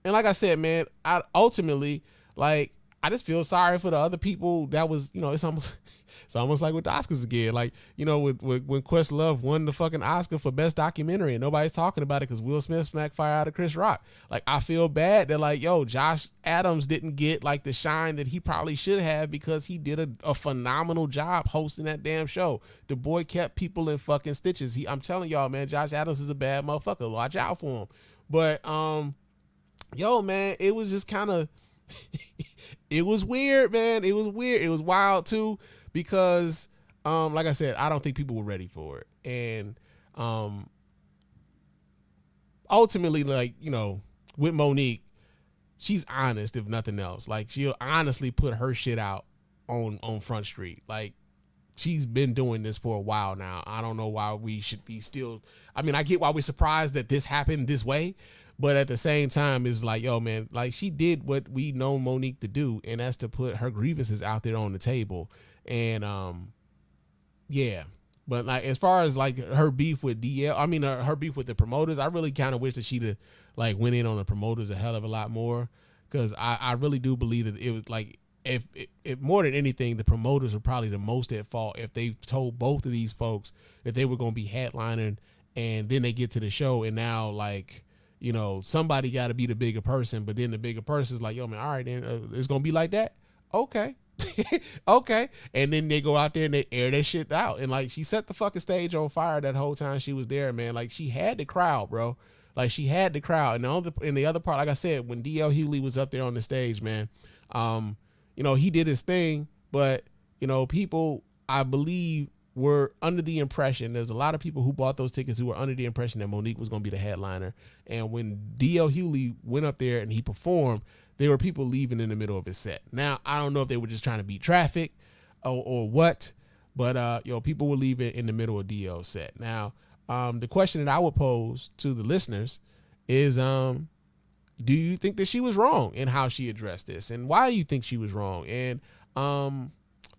like I said, man, I ultimately, like, I just feel sorry for the other people that was, it's almost like with the Oscars again. Like, when Questlove won the fucking Oscar for Best Documentary and nobody's talking about it because Will Smith smacked fire out of Chris Rock. Like, I feel bad that, like, Josh Adams didn't get, like, the shine that he probably should have, because he did a phenomenal job hosting that damn show. The boy kept people in fucking stitches. I'm telling y'all, man, Josh Adams is a bad motherfucker. Watch out for him. But, man, it was just kind of It was weird, man. It was weird. It was wild too, because like I said, I don't think people were ready for it. And ultimately, like, you know, with Monique, she's honest, if nothing else. Like, she'll honestly put her shit out on Front Street. Like, she's been doing this for a while now. I don't know why we should be still. I mean, I get why we're surprised that this happened this way, but at the same time, it's like, yo, man, like, she did what we know Monique to do, and that's to put her grievances out there on the table. And yeah. But like, as far as like her beef with DL, I mean, her beef with the promoters, I really kind of wish that she'd have like went in on the promoters a hell of a lot more, because I really do believe that it was like, if more than anything, the promoters were probably the most at fault if they told both of these folks that they were going to be headlining, and then they get to the show and now, like, you know, somebody got to be the bigger person, but then the bigger person is like, yo, man, all right, then it's going to be like that. Okay. Okay. And then they go out there and they air that shit out. And like, she set the fucking stage on fire that whole time she was there, man. Like, she had the crowd, bro. Like, she had the crowd. And in the other part, like I said, when DL Hughley was up there on the stage, man, you know, he did his thing, but, you know, people, I believe, were under the impression, there's a lot of people who bought those tickets who were under the impression that Monique was going to be the headliner. And when DL Hughley went up there and he performed, there were people leaving in the middle of his set. Now, I don't know if they were just trying to beat traffic or what, but, you know, people were leaving in the middle of DL's set. Now, the question that I would pose to the listeners is, do you think that she was wrong in how she addressed this, and why do you think she was wrong? And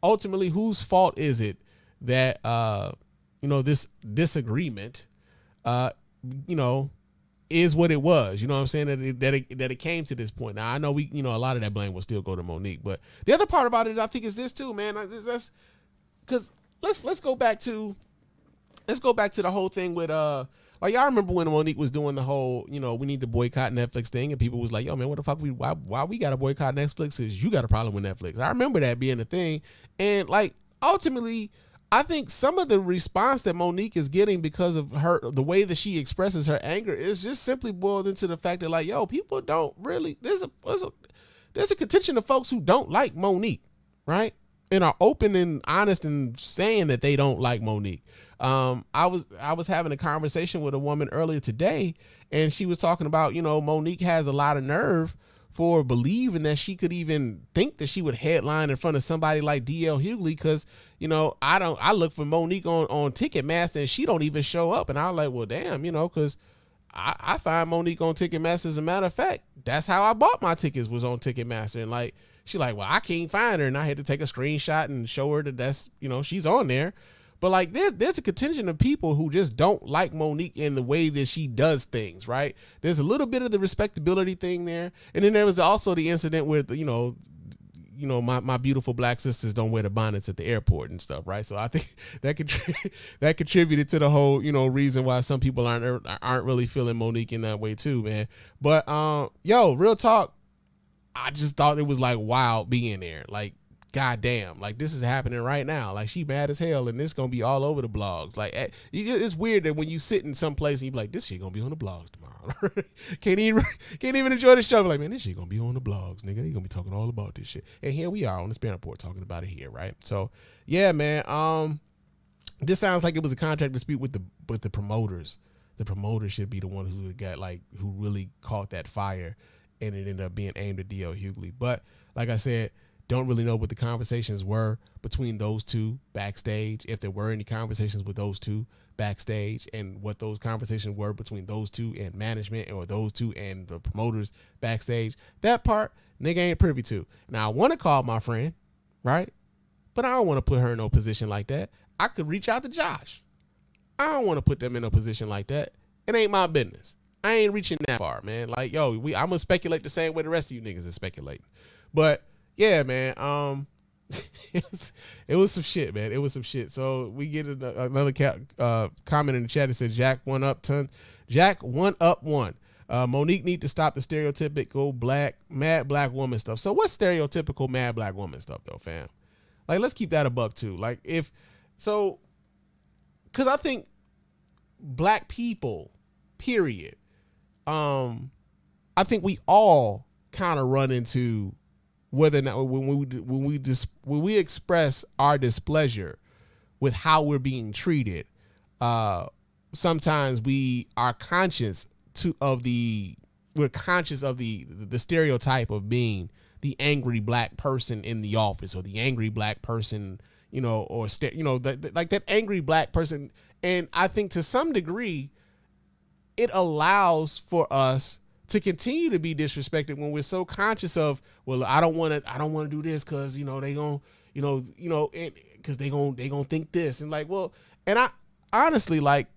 ultimately, whose fault is it that, you know, this disagreement, you know, is what it was? You know what I'm saying? That it came to this point. Now, I know you know, a lot of that blame will still go to Monique, but the other part about it, I think, is this too, man. That's because let's go back to the whole thing with like, y'all remember when Monique was doing the whole, you know, we need to boycott Netflix thing, and people was like, yo, man, what the fuck, why we gotta boycott Netflix? Is you got a problem with Netflix? I remember that being a thing. And like, ultimately, I think some of the response that Monique is getting because of the way that she expresses her anger is just simply boiled into the fact that, like, yo, people don't really, there's a contingent of folks who don't like Monique, right? And are open and honest and saying that they don't like Monique. I was having a conversation with a woman earlier today, and she was talking about, you know, Monique has a lot of nerve for believing that she could even think that she would headline in front of somebody like DL Hughley, because, you know, I look for Monique on Ticketmaster and she don't even show up. And I was like, well, damn, you know, because I find Monique on Ticketmaster. As a matter of fact, that's how I bought my tickets, was on Ticketmaster. And like, she like, well, I can't find her, and I had to take a screenshot and show her that that's, you know, she's on there. But like, there's a contingent of people who just don't like Monique in the way that she does things, right? There's a little bit of the respectability thing there. And then there was also the incident with, you know, my beautiful black sisters don't wear the bonnets at the airport and stuff, right? So I think that contributed to the whole, you know, reason why some people aren't really feeling Monique in that way too, man. But yo, real talk, I just thought it was like wild being there. Like, goddamn, like, this is happening right now. Like, she mad as hell, and this gonna be all over the blogs. Like, it's weird that when you sit in some place and you be like, this shit gonna be on the blogs tomorrow. can't even enjoy the show. Like, man, this shit gonna be on the blogs, nigga. They gonna be talking all about this shit. And here we are on the Spann Report talking about it here, right? So yeah, man. This sounds like it was a contract dispute with the promoters. The promoters should be the one who really caught that fire, and it ended up being aimed at DL Hughley. But like I said, don't really know what the conversations were between those two backstage, if there were any conversations with those two backstage, and what those conversations were between those two and management, or those two and the promoters backstage. That part, nigga ain't privy to. Now, I want to call my friend, right? But I don't want to put her in no position like that. I could reach out to Josh. I don't want to put them in a position like that. It ain't my business. I ain't reaching that far, man. Like, yo, I'm gonna speculate the same way the rest of you niggas are speculating. But yeah, man. It was some shit, man. It was some shit. So we get another comment in the chat that said Jack one up one. Monique need to stop the stereotypical mad black woman stuff. So what's stereotypical mad black woman stuff though, fam? Like, let's keep that a buck too. Like, because I think black people, period. I think we all kind of run into whether or not when we express our displeasure with how we're being treated, sometimes we are conscious of the stereotype of being the angry black person in the office, or the angry black person, or like that angry black person. And I think to some degree, it allows for us to continue to be disrespected when we're so conscious of, well, I don't want to do this because they gon' because they gon' think this, and like, well, and I honestly, like,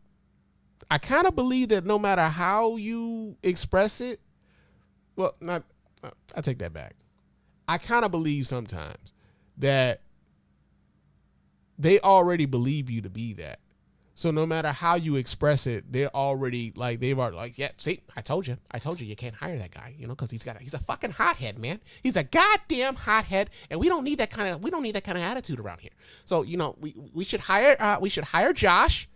I kind of believe that no matter how you express it, well, I take that back. I kind of believe sometimes that they already believe you to be that. So no matter how you express it, they're already like, yeah, see, I told you you can't hire that guy, because he's a fucking hothead, man. He's a goddamn hothead, and we don't need that kind of attitude around here. So, we should hire Josh.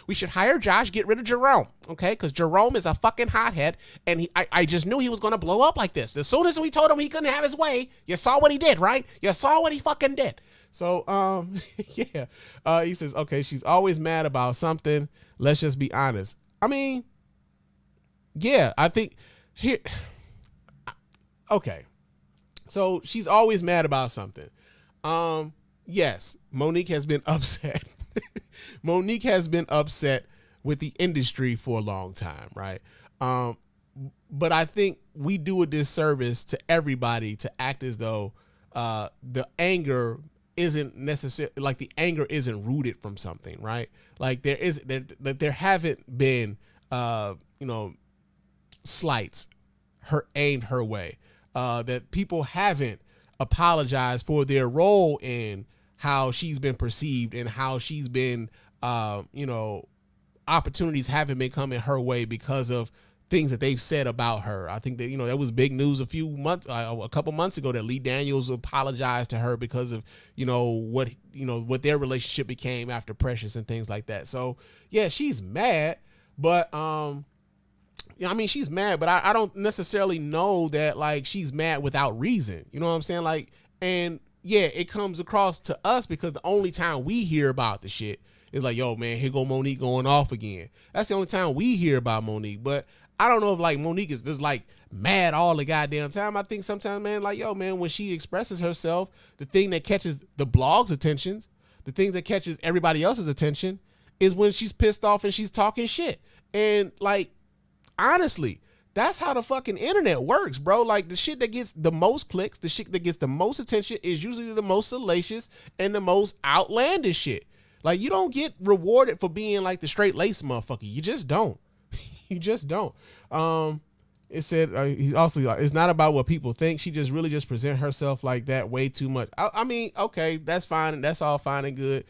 We should hire Josh, get rid of Jerome, okay? Because Jerome is a fucking hothead, and I just knew he was going to blow up like this. As soon as we told him he couldn't have his way, you saw what he did, right? You saw what he fucking did. So, yeah. He says, okay, she's always mad about something. Let's just be honest. I mean, yeah, I think here. Okay. So she's always mad about something. Yes, Monique has been upset. Monique has been upset with the industry for a long time, right? But I think we do a disservice to everybody to act as though the anger isn't necessarily, like, the anger isn't rooted from something, right? Like there haven't been slights aimed her way, that people haven't apologized for their role in how she's been perceived and how she's been, opportunities haven't been coming her way because of things that they've said about her. I think that, that was big news a couple months ago, that Lee Daniels apologized to her because of, what their relationship became after Precious and things like that. So yeah, she's mad, but, she's mad, but I don't necessarily know that, like, she's mad without reason. You know what I'm saying? Like, and yeah, it comes across to us because the only time we hear about the shit is like, yo, man, here go Monique going off again. That's the only time we hear about Monique. But I don't know if, like, Monique is just, like, mad all the goddamn time. I think sometimes, man, like, yo, man, when she expresses herself, the thing that catches the blog's attention, the thing that catches everybody else's attention, is when she's pissed off and she's talking shit. And, like, honestly, that's how the fucking internet works, bro. Like, the shit that gets the most clicks, the shit that gets the most attention is usually the most salacious and the most outlandish shit. Like, you don't get rewarded for being like the straight lace motherfucker. You just don't. You just don't. It said he's also, it's not about what people think. She just really just present herself like that way too much. I mean, okay, that's fine, and that's all fine and good.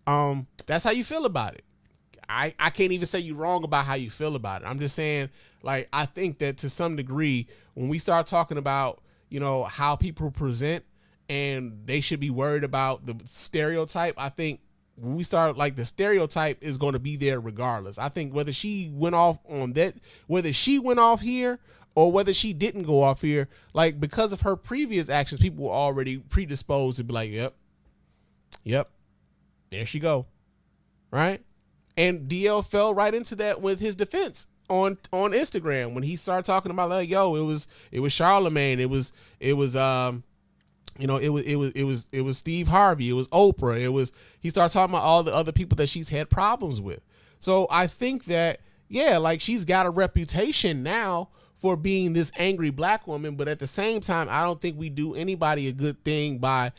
That's how you feel about it. I can't even say you're wrong about how you feel about it. I'm just saying, like, I think that to some degree, when we start talking about, how people present and they should be worried about the stereotype, I think when we start, like, the stereotype is going to be there regardless. I think whether she went off on that, whether she went off here or whether she didn't go off here, like, because of her previous actions, people were already predisposed to be like, yep, there she go. Right. And DL fell right into that with his defense on Instagram when he started talking about, like, yo, it was Charlemagne, it was Steve Harvey, it was Oprah, he started talking about all the other people that she's had problems with. So I think that, yeah, like, she's got a reputation now for being this angry black woman, but at the same time, I don't think we do anybody a good thing by,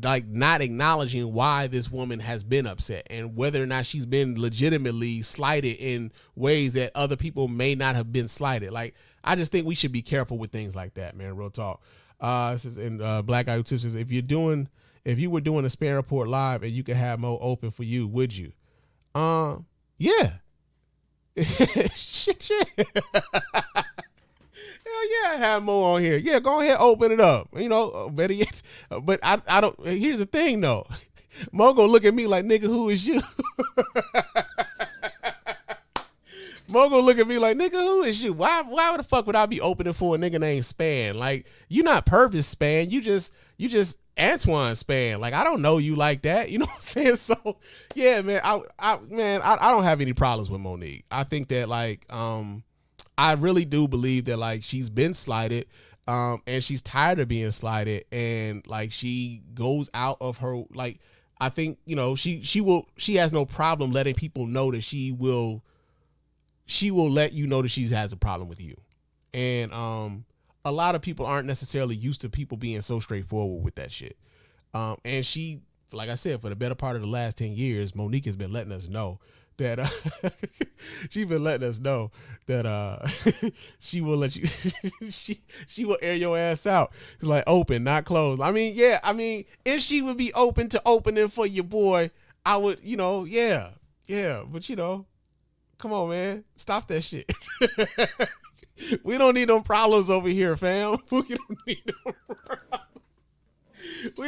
like, not acknowledging why this woman has been upset and whether or not she's been legitimately slighted in ways that other people may not have been slighted. Like, I just think we should be careful with things like that, man. Real talk. This is in Black Guy Who Tips says, if you were doing a Spann Report live and you could have Mo open for you, would you? Yeah. shit. Hell yeah, have Mo on here. Yeah, go ahead, open it up. Better yet. But I don't. Here's the thing, though. Mo gonna look at me like, nigga, who is you? Mo gonna look at me like, nigga, who is you? Why the fuck would I be opening for a nigga named Spann? Like, you not Purpose Spann. You just Antoine Spann. Like, I don't know you like that. You know what I'm saying? So yeah, man, I don't have any problems with Monique. I think that like, I really do believe that like she's been slighted. And she's tired of being slighted, and like she goes out of her, like, I think, you know, she has no problem letting people know that she will let you know that she has a problem with you. And a lot of people aren't necessarily used to people being so straightforward with that shit. And she, like I said, for the better part of the last 10 years, Monique has been letting us know that she's been letting us know that she will let you she will air your ass out. It's like open, not closed. I mean, yeah, I mean, if she would be open to opening for your boy, I would, you know, yeah, but you know, come on, man, stop that shit. We don't need no problems over here, fam. We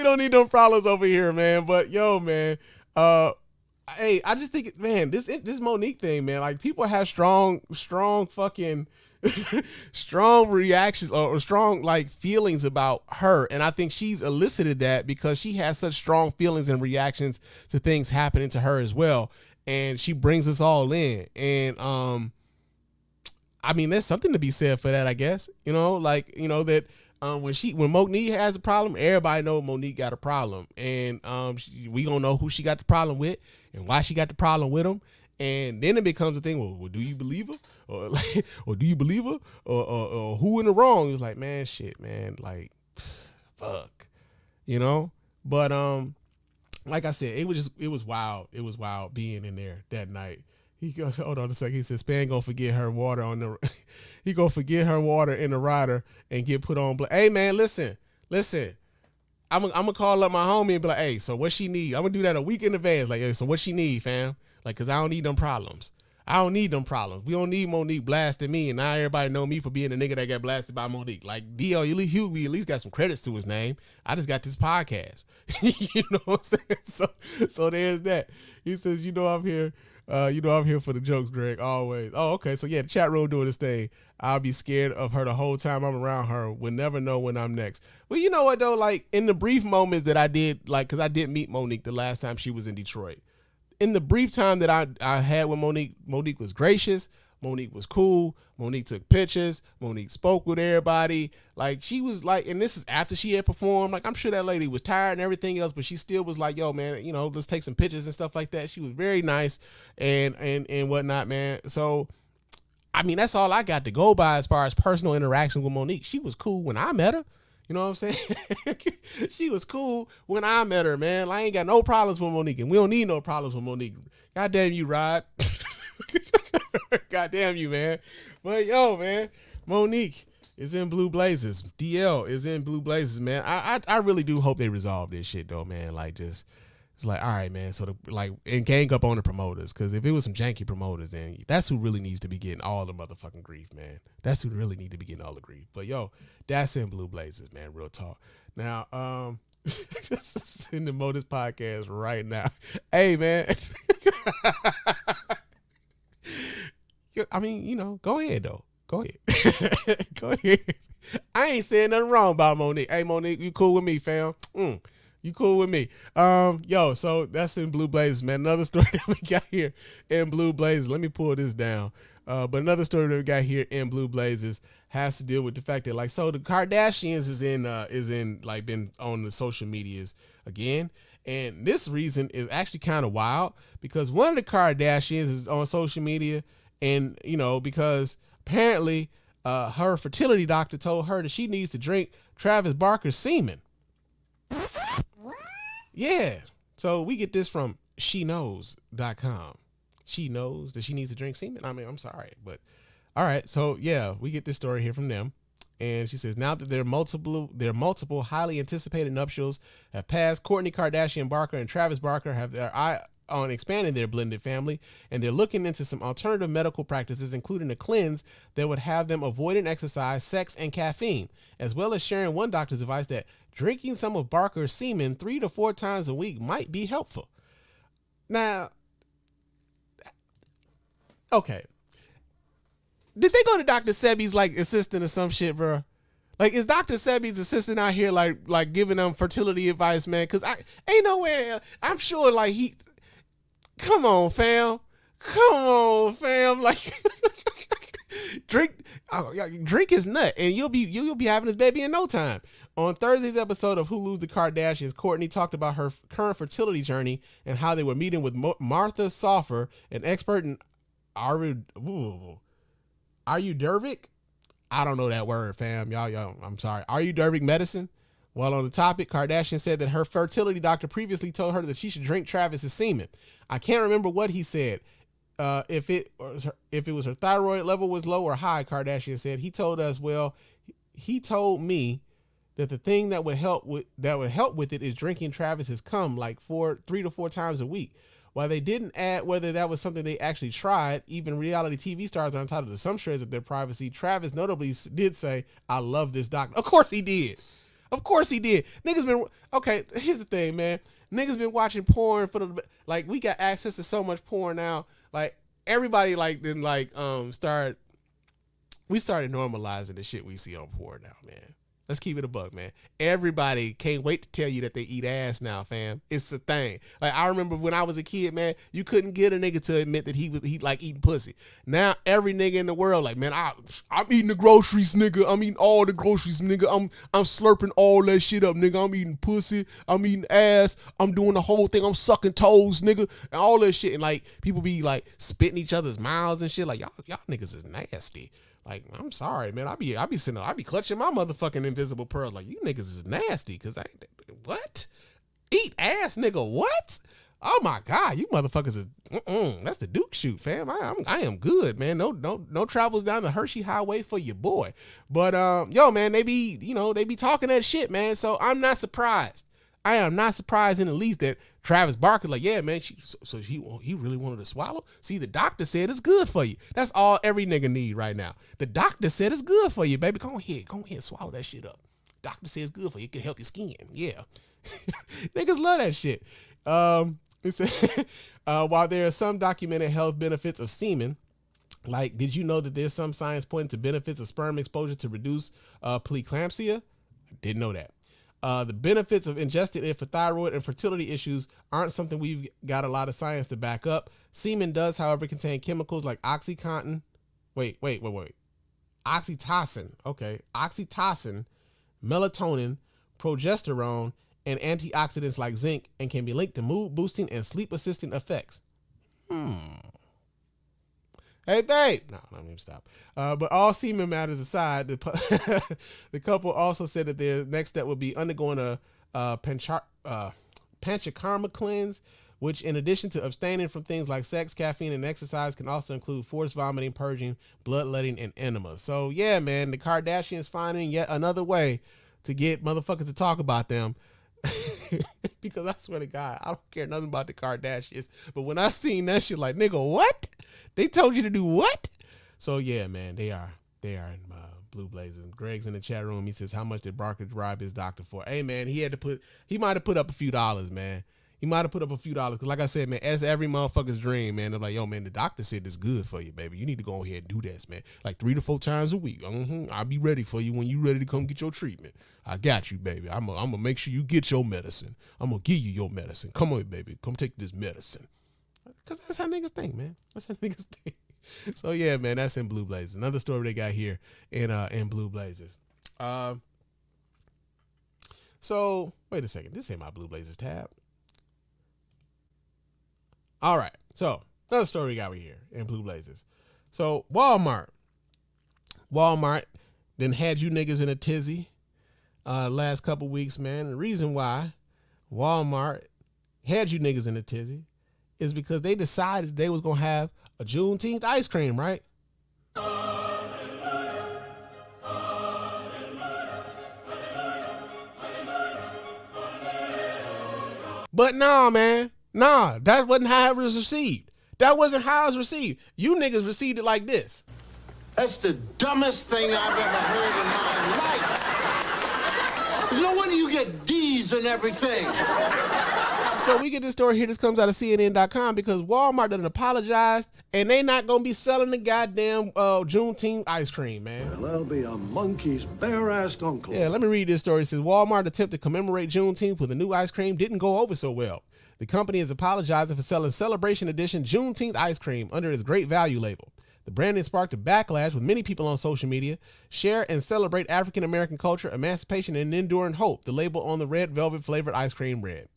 don't need no problems over here, man. But yo, man, hey, I just think, man, this Monique thing, man, like people have strong fucking strong reactions or strong like feelings about her, and I think she's elicited that because she has such strong feelings and reactions to things happening to her as well, and she brings us all in. And I mean, there's something to be said for that, I guess. You know, like, you know, that when Monique has a problem, everybody know Monique got a problem, and we gonna know who she got the problem with and why she got the problem with him. And then it becomes a thing, well, do you believe her? Or like, or do you believe her? Or who in the wrong? It's like, man, shit, man, like, fuck, you know? But like I said, it was wild. It was wild being in there that night. He goes, hold on a second. He said, Spann gonna forget her water on the, he gonna forget her water in the rider and get put on. Hey man, listen. I'm gonna call up my homie and be like, hey, so what she need? I'm gonna do that a week in advance. Like, hey, so what she need, fam? Like, cause I don't need them problems. We don't need Monique blasting me, and now everybody know me for being the nigga that got blasted by Monique. Like, Hughley at least got some credits to his name. I just got this podcast. You know what I'm saying? So there's that. He says, I'm here. I'm here for the jokes, Greg, always. Oh, okay. So yeah, the chat room doing this thing. I'll be scared of her the whole time I'm around her. We'll never know when I'm next. Well, you know what though? Like in the brief moments that I did, like, cause I did meet Monique the last time she was in Detroit. In the brief time that I had with Monique was gracious. Monique was cool. Monique took pictures. Monique spoke with everybody. Like she was like, and this is after she had performed. Like I'm sure that lady was tired and everything else, but she still was like, yo, man, let's take some pictures and stuff like that. She was very nice and whatnot, man. So, I mean, that's all I got to go by as far as personal interactions with Monique. She was cool when I met her. You know what I'm saying? She was cool when I met her, man. I ain't got no problems with Monique, and we don't need no problems with Monique. God damn you, Rod. God damn you, man. But yo, man, Monique is in Blue Blazes. DL is in Blue Blazes, man. I really do hope they resolve this shit though, man. Like just, it's like, all right, man. So and gang up on the promoters, because if it was some janky promoters, then that's who really needs to be getting all the motherfucking grief, man. That's who really need to be getting all the grief. But yo, that's in Blue Blazes, man. Real talk. Now, in the Modus podcast right now. Hey, man. I mean, go ahead though. Go ahead. Go ahead. I ain't saying nothing wrong about Monique. Hey, Monique, you cool with me, fam? You cool with me? Yo, so that's in Blue Blazes, man. Another story that we got here in Blue Blazes. Let me pull this down. But another story that we got here in Blue Blazes has to deal with the fact that, like, so the Kardashians is in like been on the social medias again. And this reason is actually kind of wild because one of the Kardashians is on social media, and because apparently her fertility doctor told her that she needs to drink Travis Barker's semen. Yeah. So we get this from sheknows.com. She knows that she needs to drink semen. I mean, I'm sorry, but all right. So yeah, we get this story here from them. And she says, now that their multiple highly anticipated nuptials have passed, Kourtney Kardashian Barker and Travis Barker have their eye on expanding their blended family, and they're looking into some alternative medical practices, including a cleanse that would have them avoiding exercise, sex, and caffeine, as well as sharing one doctor's advice that drinking some of Barker's semen 3 to 4 times a week might be helpful. Now, okay. Did they go to Dr. Sebi's like assistant or some shit, bro? Like, is Dr. Sebi's assistant out here like giving them fertility advice, man? Cause I ain't no way. I'm sure like he. Come on, fam. Like, drink his nut, and you'll be having this baby in no time. On Thursday's episode of Hulu's The Kardashians, Kourtney talked about her current fertility journey and how they were meeting with Martha Soffer, an expert in Ayurvedic. I don't know that word, fam. Y'all, I'm sorry. Ayurvedic medicine. While on the topic, Kardashian said that her fertility doctor previously told her that she should drink Travis's semen. I can't remember what he said. If it was her thyroid level was low or high, Kardashian said. He told us, well, he told me that the thing that would help with it is drinking Travis's cum like 3 to 4 times a week. While they didn't add whether that was something they actually tried, even reality TV stars are entitled to some shares of their privacy. Travis notably did say, "I love this doctor." Of course he did. Niggas been okay. Here's the thing, man. Niggas been watching porn for the like. We got access to so much porn now. Like everybody like then like started. We started normalizing the shit we see on porn now, man. Let's keep it a buck, man. Everybody can't wait to tell you that they eat ass now, fam. It's a thing. Like I remember when I was a kid, man, you couldn't get a nigga to admit that he like eating pussy. Now every nigga in the world, like, man, I'm eating the groceries, nigga. I'm eating all the groceries, nigga. I'm slurping all that shit up, nigga. I'm eating pussy. I'm eating ass. I'm doing the whole thing. I'm sucking toes, nigga, and all that shit. And like people be like spitting each other's mouths and shit. Like y'all niggas is nasty. Like, I'm sorry, man. I be clutching my motherfucking invisible pearls. Like, you niggas is nasty. Cause what? Eat ass, nigga. What? Oh my God, you motherfuckers is. That's the Duke shoot, fam. I am good, man. No travels down the Hershey Highway for your boy. But yo, man, they be talking that shit, man. So I'm not surprised. I am not surprised in the least that Travis Barker, like, yeah, man, he really wanted to swallow. See, the doctor said it's good for you. That's all every nigga need right now. The doctor said it's good for you, baby. Go ahead, swallow that shit up. Doctor says it's good for you. It can help your skin. Yeah. Niggas love that shit. It said, while there are some documented health benefits of semen, like, did you know that there's some science pointing to benefits of sperm exposure to reduce preeclampsia? I didn't know that. The benefits of ingesting it for thyroid and fertility issues aren't something we've got a lot of science to back up. Semen does, however, contain chemicals like oxytocin. Okay. Oxytocin, melatonin, progesterone, and antioxidants like zinc, and can be linked to mood boosting and sleep assisting effects. Hey, babe. No, let me stop. But all semen matters aside, the couple also said that their next step would be undergoing a panchakarma cleanse, which in addition to abstaining from things like sex, caffeine, and exercise can also include forced vomiting, purging, bloodletting, and enema. So yeah, man, the Kardashians finding yet another way to get motherfuckers to talk about them. Because I swear to God, I don't care nothing about the Kardashians. But when I seen that shit, like, nigga, what? They told you to do what? So yeah, man, they are in blue blazers. Greg's in the chat room. He says, how much did Barker bribe his doctor for? Hey, man, he might have put up a few dollars, man. He might have put up a few dollars. Cause like I said, man, as every motherfucker's dream, man, they're like, yo, man, the doctor said it's good for you, baby. You need to go ahead and do this, man. Like 3 to 4 times a week. I'll be ready for you when you ready to come get your treatment. I got you, baby. I'm gonna make sure you get your medicine. I'm gonna give you your medicine. Come on, baby. Come take this medicine. Cause that's how niggas think, man. That's how niggas think. So yeah, man, that's in Blue Blazers. Another story they got here in Blue Blazers. So wait a second. This ain't my Blue Blazers tab. All right, so another story we got here in Blue Blazers. So Walmart then had you niggas in a tizzy last couple weeks, man. The reason why Walmart had you niggas in a tizzy is because they decided they was gonna have a Juneteenth ice cream, right? But nah, man. Nah, that wasn't how it was received. That wasn't how it was received. You niggas received it like this. That's the dumbest thing I've ever heard in my life. No wonder you get D's and everything. So we get this story here. This comes out of CNN.com because Walmart done apologized and they not going to be selling the goddamn Juneteenth ice cream, man. Well, that'll be a monkey's bare-assed uncle. Yeah, let me read this story. It says Walmart attempt to commemorate Juneteenth with a new ice cream didn't go over so well. The company is apologizing for selling Celebration Edition Juneteenth ice cream under its Great Value label. The branding sparked a backlash with many people on social media. Share and celebrate African-American culture, emancipation, and enduring hope, the label on the red velvet flavored ice cream read.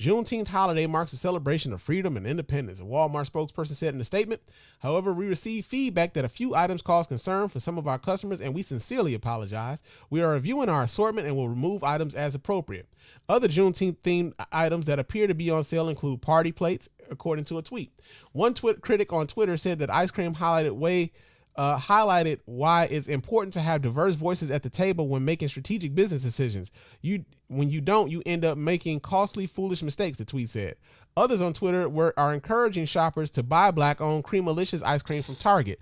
Juneteenth holiday marks a celebration of freedom and independence, a Walmart spokesperson said in a statement. However, we received feedback that a few items caused concern for some of our customers, and we sincerely apologize. We are reviewing our assortment and will remove items as appropriate. Other Juneteenth-themed items that appear to be on sale include party plates, according to a tweet. One critic on Twitter said that ice cream highlighted why it's important to have diverse voices at the table when making strategic business decisions. When you don't, you end up making costly, foolish mistakes, the tweet said. Others on Twitter are encouraging shoppers to buy black-owned Creamalicious ice cream from Target.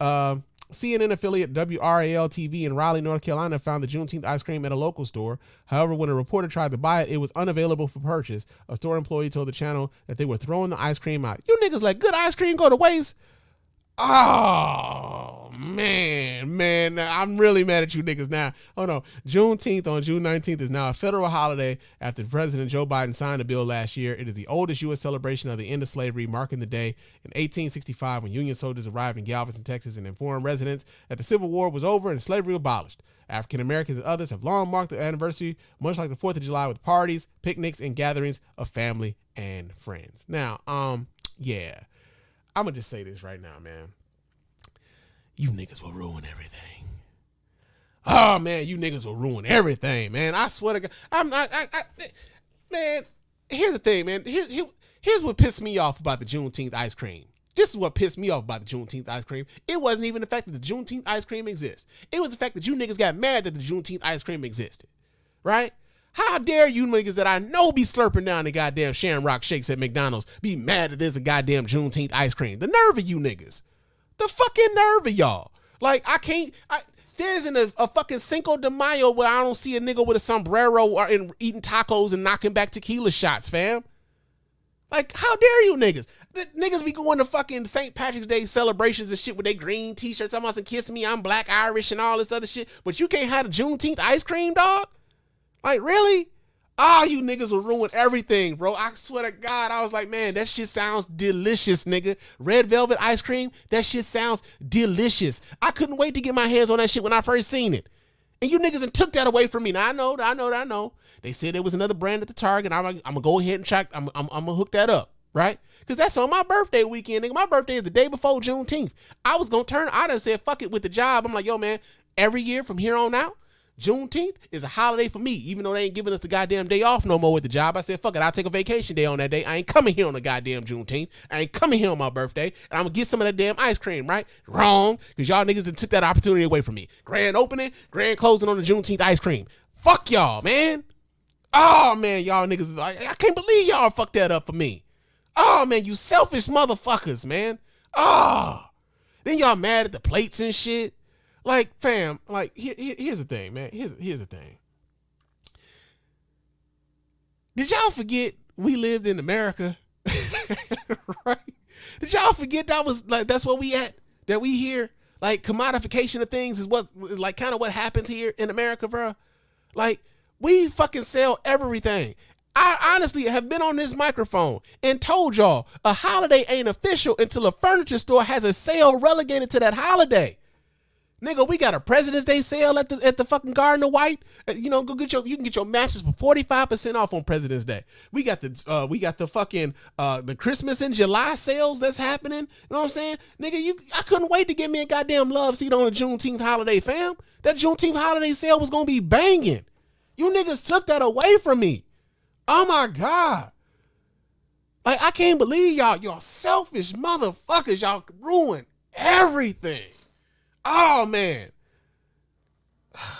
CNN affiliate WRAL-TV in Raleigh, North Carolina found the Juneteenth ice cream at a local store. However, when a reporter tried to buy it, it was unavailable for purchase. A store employee told the channel that they were throwing the ice cream out. You niggas let good ice cream go to waste? Oh, man, I'm really mad at you niggas now. Oh no, Juneteenth on June 19th is now a federal holiday after President Joe Biden signed a bill last year. It is the oldest U.S. celebration of the end of slavery, marking the day in 1865 when Union soldiers arrived in Galveston, Texas, and informed residents that the Civil War was over and slavery abolished. African Americans and others have long marked the anniversary, much like the 4th of July, with parties, picnics, and gatherings of family and friends. Now, yeah. I'm going to just say this right now, man. You niggas will ruin everything. Oh, man, you niggas will ruin everything, man. I swear to God. Man, here's the thing, man. Here's what pissed me off about the Juneteenth ice cream. This is what pissed me off about the Juneteenth ice cream. It wasn't even the fact that the Juneteenth ice cream exists. It was the fact that you niggas got mad that the Juneteenth ice cream existed, right? How dare you niggas that I know be slurping down the goddamn Shamrock Shakes at McDonald's be mad that there's a goddamn Juneteenth ice cream? The nerve of you niggas. The fucking nerve of y'all. Like, there isn't a fucking Cinco de Mayo where I don't see a nigga with a sombrero or eating tacos and knocking back tequila shots, fam. Like, how dare you niggas? The niggas be going to fucking St. Patrick's Day celebrations and shit with their green t-shirts. I'm about to kiss me, I'm black Irish and all this other shit. But you can't have the Juneteenth ice cream, dog? Like, really? Oh, you niggas will ruin everything, bro. I swear to God, I was like, man, that shit sounds delicious, nigga. Red velvet ice cream, that shit sounds delicious. I couldn't wait to get my hands on that shit when I first seen it. And you niggas and took that away from me. Now, I know. They said there was another brand at the Target. I'm going to go ahead and check. I'm going to hook that up, right? Because that's on my birthday weekend, nigga. My birthday is the day before Juneteenth. I was going to I done said, fuck it with the job. I'm like, yo, man, every year from here on out, Juneteenth is a holiday for me, even though they ain't giving us the goddamn day off no more with the job. I said, fuck it, I'll take a vacation day on that day. I ain't coming here on the goddamn Juneteenth. I ain't coming here on my birthday, and I'm gonna get some of that damn ice cream, right? Wrong, because y'all niggas done took that opportunity away from me. Grand opening, grand closing on the Juneteenth ice cream. Fuck y'all, man. Oh, man, y'all niggas is like, I can't believe y'all fucked that up for me. Oh, man, you selfish motherfuckers, man. Oh, then y'all mad at the plates and shit. Like, fam, like, here's the thing, man. Here's the thing. Did y'all forget we lived in America? Right? Did y'all forget that's what we at? That we here? Like, commodification of things is like kind of what happens here in America, bro. Like, we fucking sell everything. I honestly have been on this microphone and told y'all a holiday ain't official until a furniture store has a sale relegated to that holiday. Nigga, we got a President's Day sale at the fucking Garden of White. You know, you can get your mattress for 45% off on President's Day. We got the fucking the Christmas in July sales that's happening. You know what I'm saying? Nigga, I couldn't wait to get me a goddamn love seat on the Juneteenth holiday, fam. That Juneteenth holiday sale was gonna be banging. You niggas took that away from me. Oh my God. Like, I can't believe y'all selfish motherfuckers. Y'all ruined everything. Oh, man. I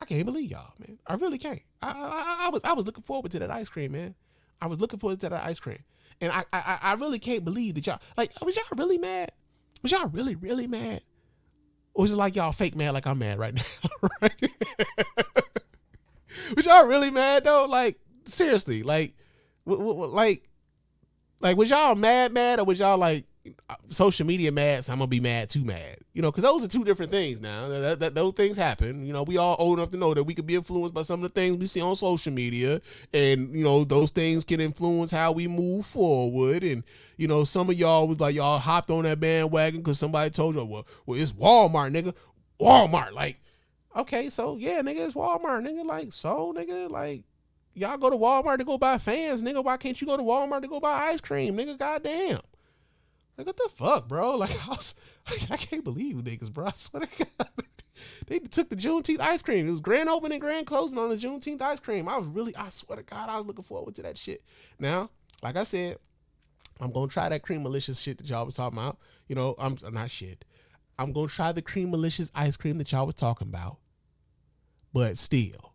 can't believe y'all, man. I really can't. I was looking forward to that ice cream, man. I was looking forward to that ice cream. And I really can't believe that y'all, like, was y'all really mad? Was y'all really, really mad? Or is it like y'all fake mad like I'm mad right now? Right? Was y'all really mad though? Like seriously, like was y'all mad, or was y'all like social media mad? So I'm gonna be mad too mad, because those are two different things. Now that those things happen, we all old enough to know that we could be influenced by some of the things we see on social media, and those things can influence how we move forward. And some of y'all was like y'all hopped on that bandwagon because somebody told you, well, it's Walmart, nigga, Walmart, like. Okay, so yeah, nigga, it's Walmart, nigga. Like, so, nigga, like, y'all go to Walmart to go buy fans, nigga. Why can't you go to Walmart to go buy ice cream, nigga? Goddamn. Like, what the fuck, bro? Like, I can't believe you niggas, bro. I swear to God. They took the Juneteenth ice cream. It was grand opening, grand closing on the Juneteenth ice cream. I swear to God, I was looking forward to that shit. Now, like I said, I'm going to try that cream malicious shit that y'all was talking about. I'm not shit. I'm going to try the cream malicious ice cream that y'all was talking about. But still,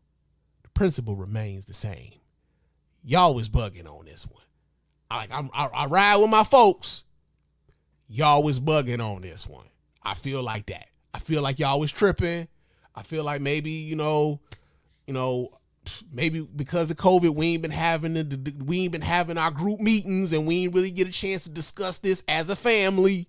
the principle remains the same. Y'all was bugging on this one. I ride with my folks. Y'all was bugging on this one. I feel like that. I feel like y'all was tripping. I feel like maybe, maybe because of COVID, we ain't been having our group meetings, and we ain't really get a chance to discuss this as a family.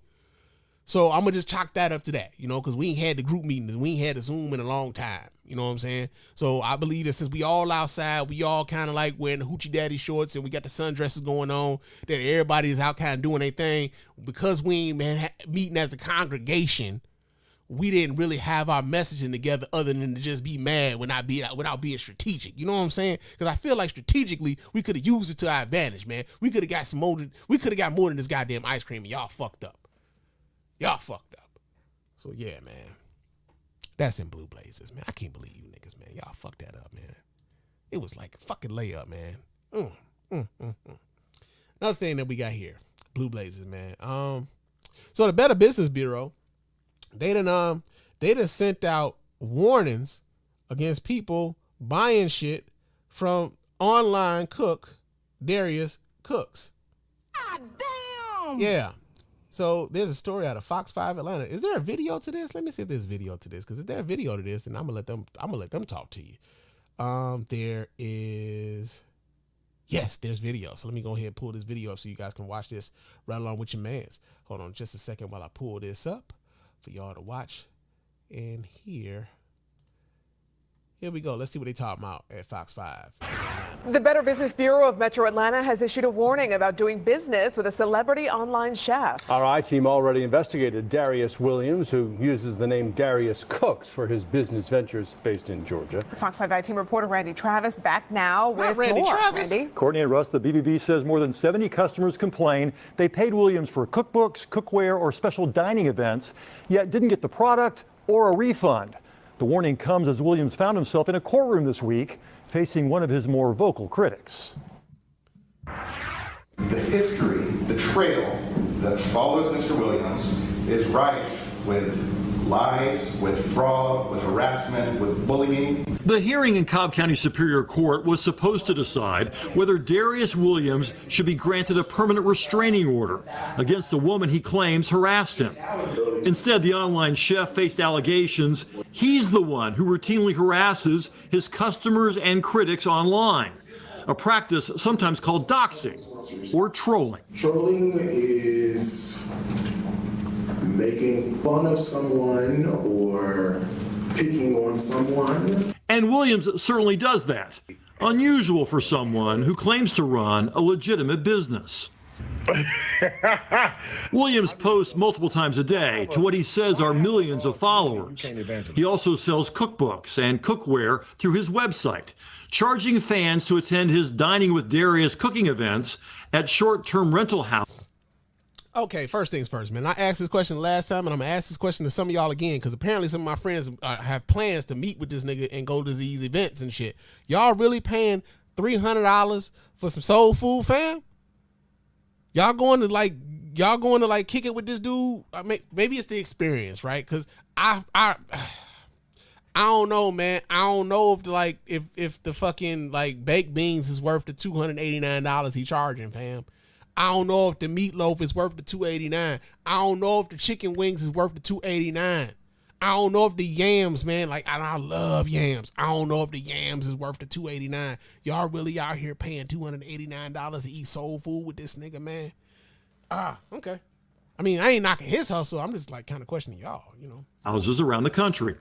So I'm going to just chalk that up to that, because we ain't had the group meetings. We ain't had the Zoom in a long time. You know what I'm saying? So I believe that since we all outside, we all kind of like wearing the hoochie daddy shorts, and we got the sundresses going on, that everybody is out kind of doing their thing. Because we ain't been meeting as a congregation, we didn't really have our messaging together other than to just be mad without being strategic. You know what I'm saying? Because I feel like strategically, we could have used it to our advantage, man. We could have got more than this goddamn ice cream, and y'all fucked up. Y'all fucked up. So yeah, man. That's in Blue Blazers, man. I can't believe you niggas, man. Y'all fucked that up, man. It was like a fucking layup, man. Another thing that we got here, Blue Blazers, man. So the Better Business Bureau, they done sent out warnings against people buying shit from online cook Darius Cooks. God damn! Yeah. So there's a story out of Fox 5 Atlanta. Is there a video to this? Let me see if there's video to this. Because if there's a video to this, then I'm gonna let them talk to you. There is. Yes, there's video. So let me go ahead and pull this video up so you guys can watch this right along with your mans. Hold on just a second while I pull this up for y'all to watch and hear. Here we go. Let's see what they talking about at Fox 5. The Better Business Bureau of Metro Atlanta has issued a warning about doing business with a celebrity online chef. Our I-team already investigated Darius Williams, who uses the name Darius Cooks for his business ventures based in Georgia. Fox 5 I-team reporter Randy Travis back now with Randy more. Travis. Randy? Courtney and Russ, the BBB says more than 70 customers complained they paid Williams for cookbooks, cookware, or special dining events, yet didn't get the product or a refund. The warning comes as Williams found himself in a courtroom this week, facing one of his more vocal critics. The history, the trail that follows Mr. Williams is rife with lies, with fraud, with harassment, with bullying. The hearing in Cobb County Superior Court was supposed to decide whether Darius Williams should be granted a permanent restraining order against a woman he claims harassed him. Instead, the online chef faced allegations he's the one who routinely harasses his customers and critics online, a practice sometimes called doxing or trolling. Trolling is making fun of someone or picking on someone. And Williams certainly does that. Unusual for someone who claims to run a legitimate business. Williams posts multiple times a day to what he says are millions of followers. He also sells cookbooks and cookware through his website, charging fans to attend his Dining with Darius cooking events at short-term rental houses. Okay, first things first, man. I asked this question last time, and I'm going to ask this question to some of y'all again, because apparently some of my friends have plans to meet with this nigga and go to these events and shit. Y'all really paying $300 for some soul food, fam? Y'all going to kick it with this dude? I mean, maybe it's the experience, right? Because I don't know, man. I don't know if the fucking like baked beans is worth the $289 he charging, fam. I don't know if the meatloaf is worth the $289. I don't know if the chicken wings is worth the $289. I don't know if the yams, man, like I love yams. I don't know if the yams is worth the $289. Y'all really out here paying $289 to eat soul food with this nigga, man? Okay. I mean, I ain't knocking his hustle. I'm just like kind of questioning y'all, you know. Houses around the country.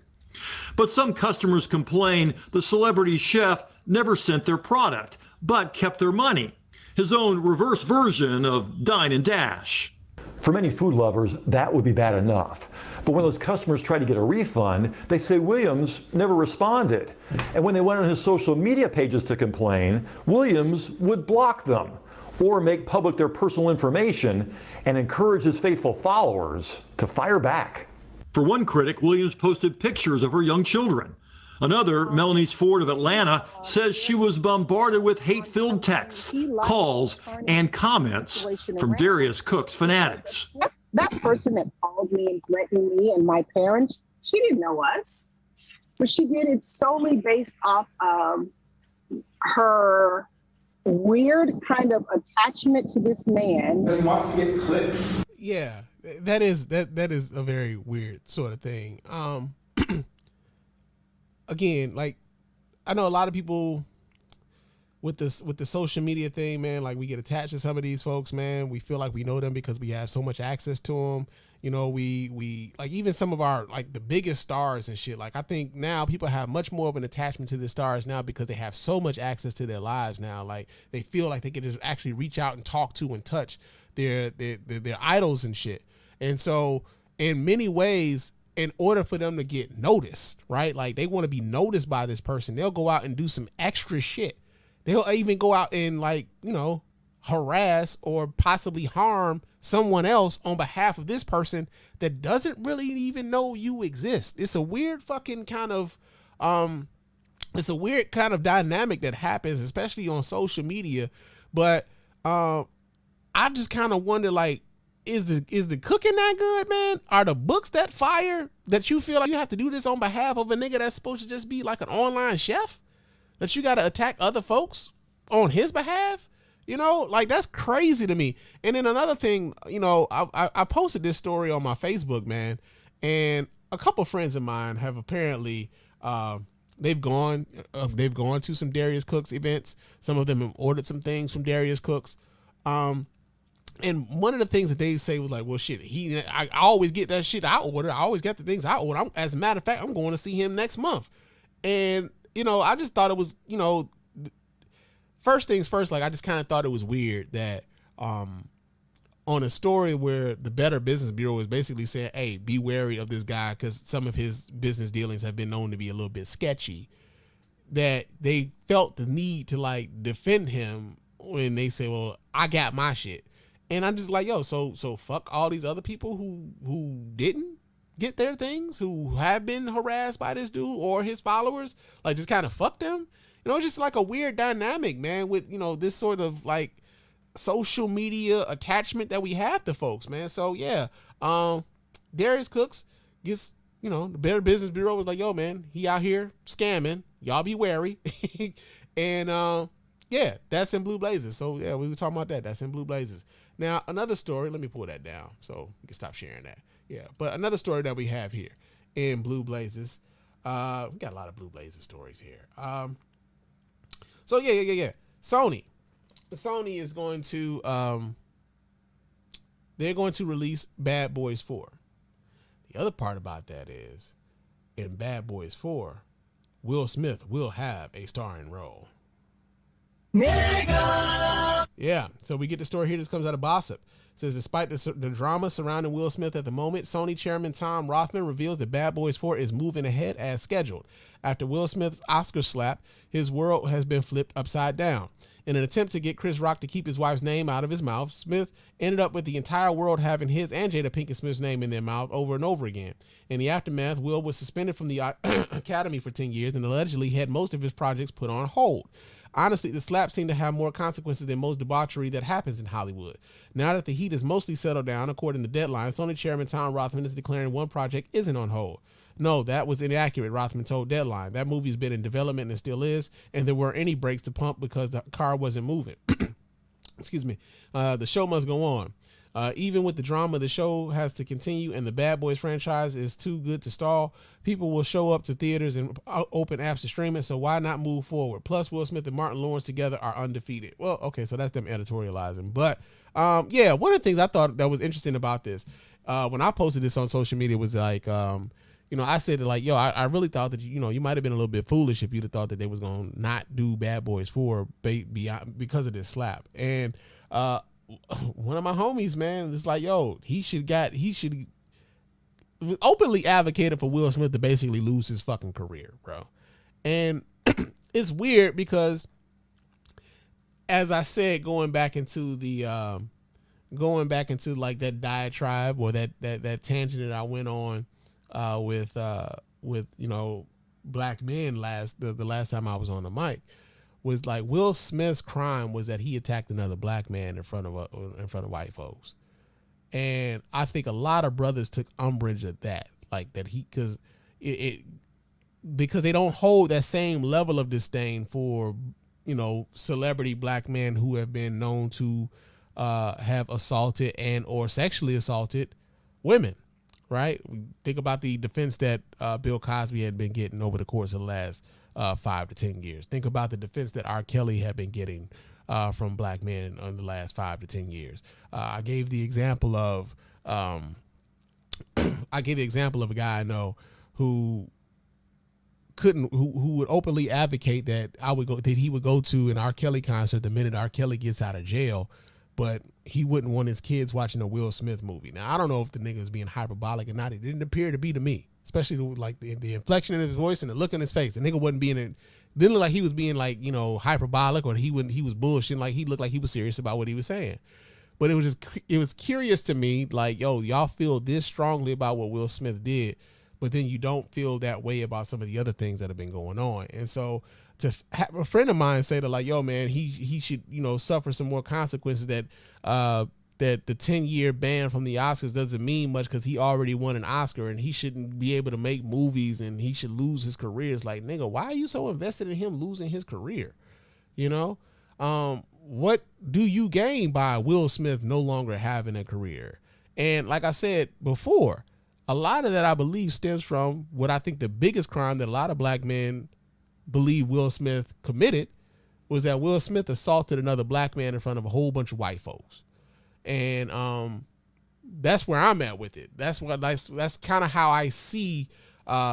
But some customers complain the celebrity chef never sent their product, but kept their money. His own reverse version of Dine and Dash. For many food lovers, that would be bad enough. But when those customers try to get a refund, they say Williams never responded. And when they went on his social media pages to complain, Williams would block them or make public their personal information and encourage his faithful followers to fire back. For one critic, Williams posted pictures of her young children. Another, Melanie Ford of Atlanta, says she was bombarded with hate-filled texts, calls, and comments from Darius Cook's fanatics. That person that called me and threatened me and my parents, she didn't know us. But she did it solely based off of her weird kind of attachment to this man. He wants to get clicks. Yeah, that is a very weird sort of thing. Again, like I know a lot of people with the social media thing, man, like we get attached to some of these folks, man. We feel like we know them because we have so much access to them. You know, we like even some of our like the biggest stars and shit. Like I think now people have much more of an attachment to the stars now because they have so much access to their lives now. Like they feel like they can just actually reach out and talk to and touch their idols and shit. And so in many ways, in order for them to get noticed, right? Like they want to be noticed by this person. They'll go out and do some extra shit. They'll even go out and like, you know, harass or possibly harm someone else on behalf of this person that doesn't really even know you exist. It's a weird fucking kind of, it's a weird kind of dynamic that happens, especially on social media. But I just kind of wonder, like, is the cooking that good, man? Are the books that fire that you feel like you have to do this on behalf of a nigga that's supposed to just be like an online chef? That you got to attack other folks on his behalf? You know, like that's crazy to me. And then another thing, you know, I posted this story on my Facebook, man, and a couple friends of mine have apparently they've gone to some Darius Cooks events. Some of them have ordered some things from Darius Cooks. And one of the things that they say was like, well, shit, I always get that shit I order. I always get the things I order. As a matter of fact, I'm going to see him next month. And, you know, I just thought it was, you know, first things first, like I just kind of thought it was weird that on a story where the Better Business Bureau was basically saying, hey, be wary of this guy because some of his business dealings have been known to be a little bit sketchy, that they felt the need to like defend him when they say, well, I got my shit. And I'm just like, yo, so fuck all these other people who didn't get their things, who have been harassed by this dude or his followers, like just kind of fuck them. You know, it's just like a weird dynamic, man, with, you know, this sort of like social media attachment that we have to folks, man. So yeah, Darius Cooks gets, you know, the Better Business Bureau was like, yo, man, he out here scamming. Y'all be wary. And yeah, that's in Blue Blazers. So yeah, we were talking about that. That's in Blue Blazers. Now, another story, let me pull that down so we can stop sharing that. Yeah, but another story that we have here in Blue Blazers. We got a lot of Blue Blazers stories here. So yeah. Sony is going to, they're going to release Bad Boys 4. The other part about that is, in Bad Boys 4, Will Smith will have a starring role. Nigga! Yeah, so we get the story here. This comes out of Gossip. It says, despite the drama surrounding Will Smith at the moment, Sony chairman Tom Rothman reveals that Bad Boys 4 is moving ahead as scheduled. After Will Smith's Oscar slap, his world has been flipped upside down. In an attempt to get Chris Rock to keep his wife's name out of his mouth, Smith ended up with the entire world having his and Jada Pinkett Smith's name in their mouth over and over again. In the aftermath, Will was suspended from the Academy for 10 years and allegedly had most of his projects put on hold. Honestly, the slap seemed to have more consequences than most debauchery that happens in Hollywood. Now that the heat has mostly settled down, according to Deadline, Sony chairman Tom Rothman is declaring one project isn't on hold. No, that was inaccurate, Rothman told Deadline. That movie's been in development and still is, and there weren't any brakes to pump because the car wasn't moving. Excuse me. The show must go on. Even with the drama, the show has to continue, and the Bad Boys franchise is too good to stall. People will show up to theaters and open apps to stream it, so why not move forward? Plus, Will Smith and Martin Lawrence together are undefeated. Well, okay, so that's them editorializing. But, yeah, one of the things I thought that was interesting about this, when I posted this on social media was like, I said that, like, yo, I really thought that, you might have been a little bit foolish if you'd have thought that they was going to not do Bad Boys 4 because of this slap. And, one of my homies, man, it's like, yo, he should openly advocated for Will Smith to basically lose his fucking career, bro. And it's weird because, as I said, going back into like that diatribe or that tangent that I went on with black men the last time I was on the mic, was like Will Smith's crime was that he attacked another black man in front of white folks. And I think a lot of brothers took umbrage at that, like that because they don't hold that same level of disdain for, celebrity black men who have been known to have assaulted and or sexually assaulted women, right? Think about the defense that Bill Cosby had been getting over the course of the last 5 to 10 years. Think about the defense that R. Kelly had been getting from black men in the last 5 to 10 years. I gave the example of a guy I know who would openly advocate that he would go to an R. Kelly concert the minute R. Kelly gets out of jail, but he wouldn't want his kids watching a Will Smith movie. Now, I don't know if the nigga was being hyperbolic or not. It didn't appear to be to me, especially like the inflection in his voice and the look on his face. The nigga didn't look like he was being like, hyperbolic, or he was bullshitting. Like, he looked like he was serious about what he was saying. But it was curious to me, like, yo, y'all feel this strongly about what Will Smith did, but then you don't feel that way about some of the other things that have been going on. And so to have a friend of mine say that, like, yo, man, he should, suffer some more consequences, that the 10-year ban from the Oscars doesn't mean much because he already won an Oscar and he shouldn't be able to make movies and he should lose his career. It's like, nigga, why are you so invested in him losing his career? What do you gain by Will Smith no longer having a career? And like I said before, a lot of that, I believe, stems from what I think the biggest crime that a lot of black men believe Will Smith committed was that Will Smith assaulted another black man in front of a whole bunch of white folks. And that's where I'm at with it. That's kind of how I see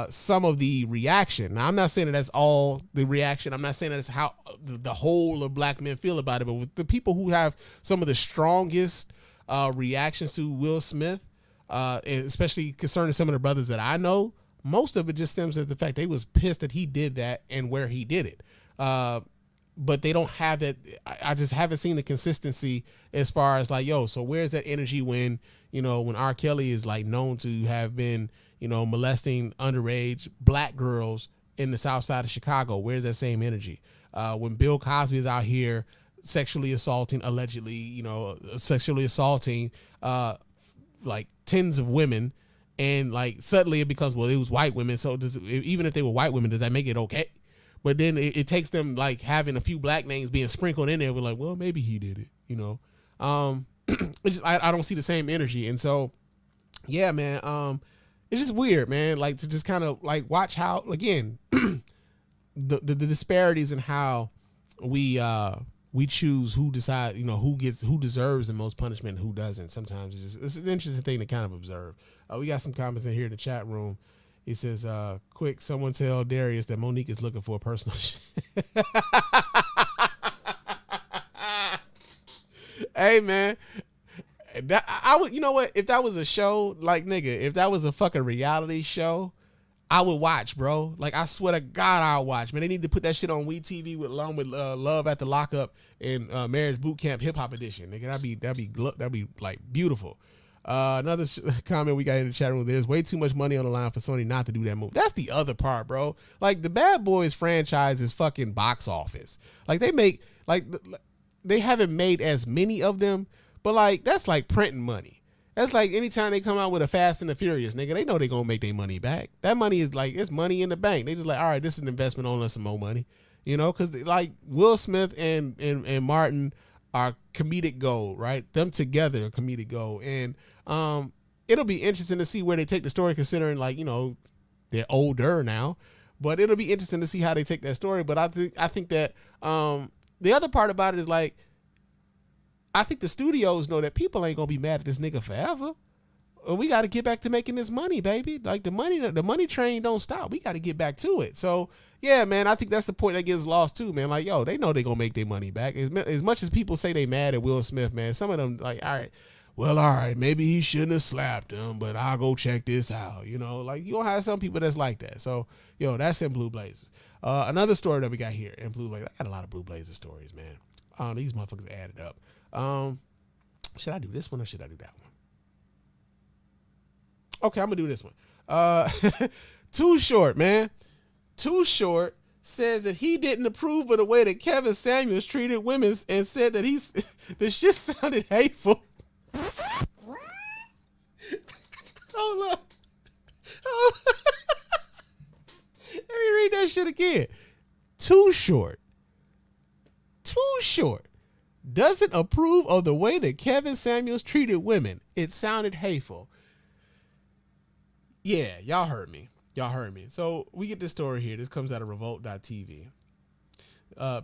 some of the reaction. Now, I'm not saying that that's all the reaction. I'm not saying that's how the whole of black men feel about it. But with the people who have some of the strongest reactions to Will Smith, and especially concerning some of the brothers that I know, most of it just stems from the fact they was pissed that he did that and where he did it. But they don't have that. I just haven't seen the consistency as far as like, yo, so where's that energy when R. Kelly is like known to have been, molesting underage black girls in the South Side of Chicago? Where's that same energy? When Bill Cosby is out here allegedly sexually assaulting like tens of women, and like suddenly it becomes, well, it was white women. So even if they were white women, does that make it okay? But then it takes them like having a few black names being sprinkled in there. We're like, well, maybe he did it, I don't see the same energy. And so, yeah, man, it's just weird, man. Like to just kind of like watch how, again, the disparities in how we choose who decide, who deserves the most punishment and who doesn't. Sometimes it's an interesting thing to kind of observe. We got some comments in here in the chat room. He says, quick, someone tell Darius that Monique is looking for a personal Hey, man, I would, what? If that was a show, like, nigga, if that was a fucking reality show, I would watch, bro. Like, I swear to God, I'll watch. Man, they need to put that shit on WeTV along with Love at the Lockup and Marriage Boot Camp Hip Hop Edition. Nigga, that'd be like beautiful. Another comment we got in the chat room, there's way too much money on the line for Sony not to do that movie. That's the other part, bro. Like, the Bad Boys franchise is fucking box office. Like, they haven't made as many of them, but like, that's like printing money. That's like anytime they come out with a Fast and the Furious, nigga, they know they gonna make their money back. That money is like, it's money in the bank. They just like, all right, this is an investment on us some more money, because like Will Smith and Martin are comedic gold, right? Them together are comedic gold. And it'll be interesting to see where they take the story, considering, like, you know, they're older now. But it'll be interesting to see how they take that story. But I think that the other part about it is, like, I think the studios know that people ain't gonna be mad at this nigga forever. We got to get back to making this money, baby. Like, the money train don't stop. We got to get back to it. So yeah, man, I think that's the point that gets lost too, man. Like, yo, they know they gonna make their money back. As much as people say they mad at Will Smith, man, some of them like, all right, maybe he shouldn't have slapped him, but I'll go check this out. You know, like, you don't have some people that's like that. So yo, that's in Blue Blazers. Another story that we got here in Blue Blazers. I got a lot of Blue Blazers stories, man. These motherfuckers added up. Should I do this one or should I do that one? Okay, I'm gonna do this one. Too Short, man. Too Short says that he didn't approve of the way that Kevin Samuels treated women and said that the shit sounded hateful. Hold up. Let me read that shit again. Too Short doesn't approve of the way that Kevin Samuels treated women. It sounded hateful. Yeah, y'all heard me. So we get this story here. This comes out of revolt.tv.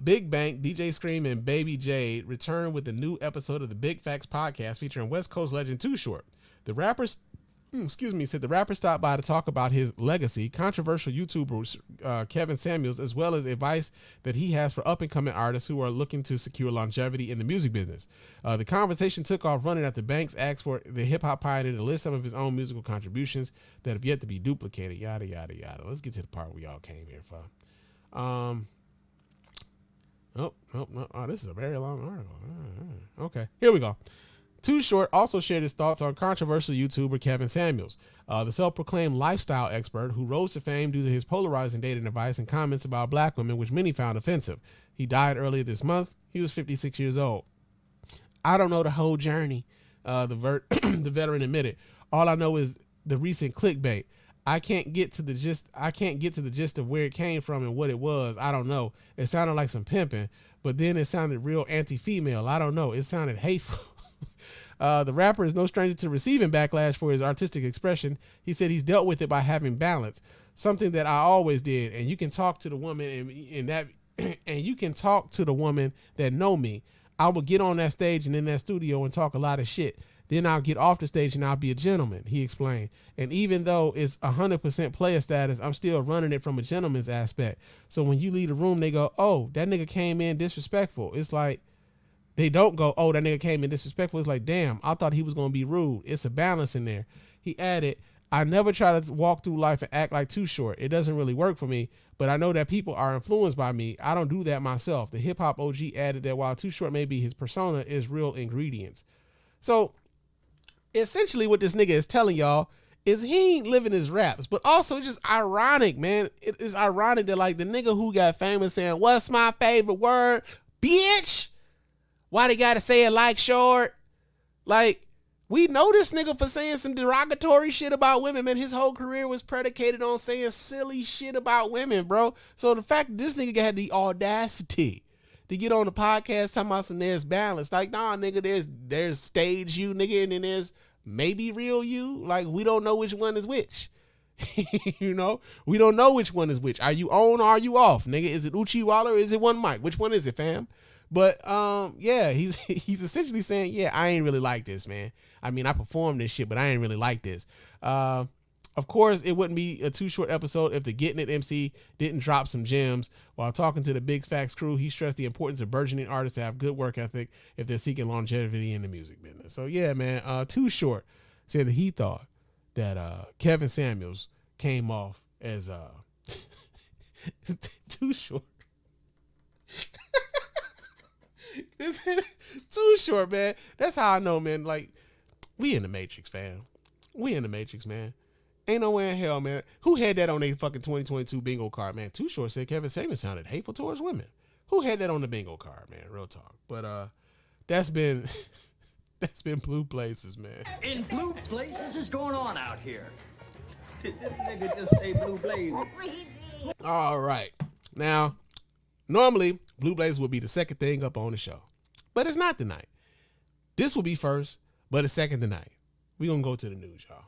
Big Bank, DJ Scream, and Baby Jade return with the new episode of the Big Facts podcast featuring West Coast legend Too Short. The rapper said the rapper stopped by to talk about his legacy, controversial YouTuber Kevin Samuels, as well as advice that he has for up-and-coming artists who are looking to secure longevity in the music business. The conversation took off running after Banks asked for the hip-hop pioneer to list some of his own musical contributions that have yet to be duplicated, yada, yada, yada. Let's get to the part we all came here for. Oh, this is a very long article. Okay, here we go. Too Short also shared his thoughts on controversial YouTuber Kevin Samuels, the self-proclaimed lifestyle expert who rose to fame due to his polarizing dating advice and comments about black women, which many found offensive. He died earlier this month. He was 56 years old. I don't know the whole journey, the veteran admitted. All I know is the recent clickbait. I can't get to the gist of where it came from and what it was. I don't know. It sounded like some pimping, but then it sounded real anti-female. I don't know. It sounded hateful. The rapper is no stranger to receiving backlash for his artistic expression. He said he's dealt with it by having balance, something that I always did. And you can talk to the woman and you can talk to the woman that know me. I will get on that stage and in that studio and talk a lot of shit. Then I'll get off the stage and I'll be a gentleman, he explained. And even though it's 100% player status, I'm still running it from a gentleman's aspect. So when you leave the room, they go, oh, that nigga came in disrespectful. It's like, they don't go, oh, that nigga came in disrespectful. It's like, damn, I thought he was going to be rude. It's a balance in there. He added, I never try to walk through life and act like Too Short. It doesn't really work for me, but I know that people are influenced by me. I don't do that myself. The hip hop OG added that while Too Short may be his persona, is real ingredients. So essentially what this nigga is telling y'all is he ain't living his raps, but also just ironic, man. It is ironic that, like, the nigga who got famous saying, what's my favorite word? Bitch. Why they gotta say it like Short? Like, we know this nigga for saying some derogatory shit about women, man. His whole career was predicated on saying silly shit about women, bro. So the fact that this nigga had the audacity to get on the podcast talking about some there's balance. Like, nah, nigga, there's stage you, nigga, and then there's maybe real you. Like, we don't know which one is which. You know? We don't know which one is which. Are you on or are you off? Nigga, is it Uchiwala or is it one mic? Which one is it, fam? But yeah, he's essentially saying, yeah, I ain't really like this, man. I mean, I performed this shit, but I ain't really like this. Of course, it wouldn't be a Too Short episode if the Getting It MC didn't drop some gems. While talking to the Big Facts crew, he stressed the importance of burgeoning artists to have good work ethic if they're seeking longevity in the music business. So yeah, man, Too Short said that he thought that Kevin Samuels came off as Too Short. Too Short, man. That's how I know, man. Like, we in the Matrix, fam. We in the Matrix, man. Ain't nowhere in hell, man. Who had that on their fucking 2022 bingo card, man? Too Short said Kevin Samuels sounded hateful towards women. Who had that on the bingo card, man? Real talk. But that's been Blue Places, man. In Blue Places is going on out here. Did this nigga just say Blue Blazes? All right. Now, normally, Blue Blazers would be the second thing up on the show. but it's not tonight. This will be first, but it's second tonight. We're going to go to the news, y'all.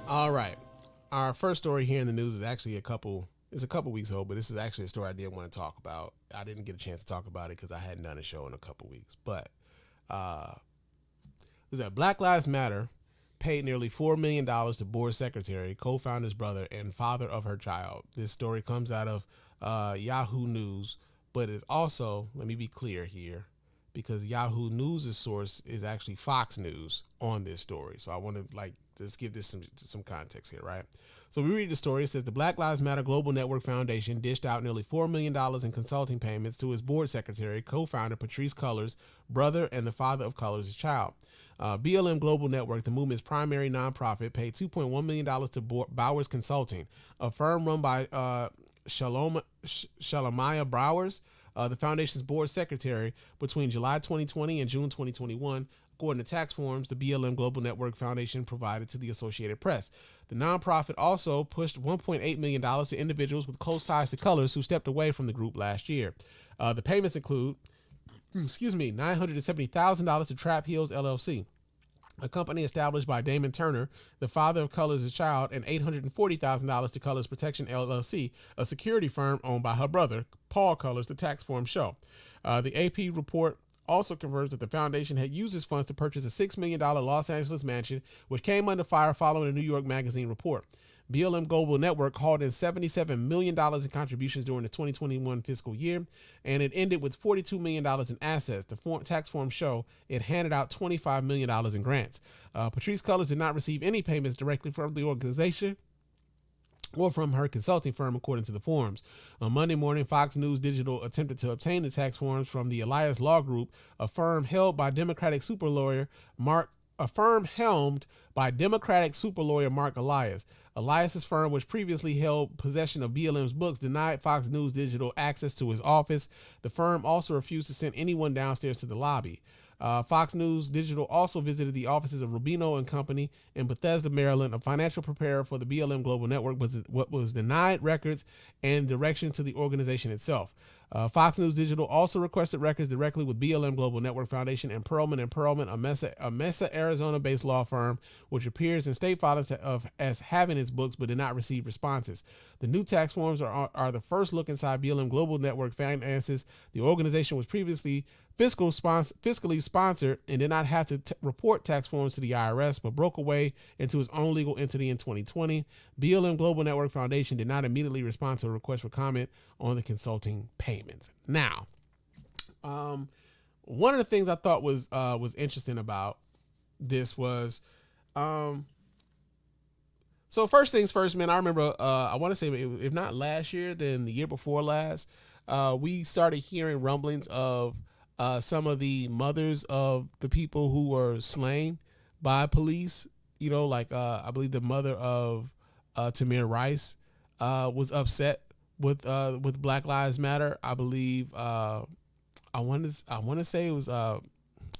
All right. Our first story here in the news is actually a couple weeks old, but this is actually a story I did want to talk about. I didn't get a chance to talk about it because I hadn't done a show in a couple weeks. But was that Black Lives Matter paid nearly $4 million to board secretary, co-founder's brother, and father of her child. This story comes out of Yahoo News, but it's also, let me be clear here, because Yahoo News' source is actually Fox News on this story. So I want to let's give this some context here, right? So we read the story. It says the Black Lives Matter Global Network Foundation dished out nearly $4 million in consulting payments to his board secretary, co-founder Patrisse Cullors' brother, and the father of Cullors' child. BLM Global Network, the movement's primary nonprofit, paid $2.1 million to Bowers Consulting, a firm run by Shalomaya Bowers, the foundation's board secretary, between July 2020 and June 2021. According to tax forms the BLM Global Network Foundation provided to the Associated Press. The nonprofit also pushed $1.8 million to individuals with close ties to Cullors who stepped away from the group last year. The payments include, $970,000 to Trap Hills LLC, a company established by Damon Turner, the father of Cullors' child, and $840,000 to Cullors Protection LLC, a security firm owned by her brother, Paul Cullors, the tax form show. The AP report also confirms that the foundation had used its funds to purchase a $6 million Los Angeles mansion, which came under fire following a New York Magazine report. BLM Global Network hauled in $77 million in contributions during the 2021 fiscal year, and it ended with $42 million in assets. The tax form show it handed out $25 million in grants. Patrisse Cullors did not receive any payments directly from the organization or from her consulting firm, according to the forms. On Monday morning, Fox News Digital attempted to obtain the tax forms from the Elias Law Group, a firm helmed by Democratic super lawyer Mark Elias. Elias's firm, which previously held possession of BLM's books, denied Fox News Digital access to his office. The firm also refused to send anyone downstairs to the lobby. Fox News Digital also visited the offices of Rubino and Company in Bethesda, Maryland. A financial preparer for the BLM Global Network was denied records and direction to the organization itself. Fox News Digital also requested records directly with BLM Global Network Foundation and Perlman, a Mesa, Arizona-based law firm, which appears in state filings as having its books but did not receive responses. The new tax forms are the first look inside BLM Global Network finances. The organization was previously fiscally sponsored and did not have to report tax forms to the IRS, but broke away into its own legal entity in 2020. BLM Global Network Foundation did not immediately respond to a request for comment on the consulting payments. Now, one of the things I thought was interesting about this was, so first things first, man. I remember, I want to say, if not last year, then the year before last, we started hearing rumblings of some of the mothers of the people who were slain by police. You know, like I believe the mother of Tamir Rice was upset with Black Lives Matter. I believe I want to say it was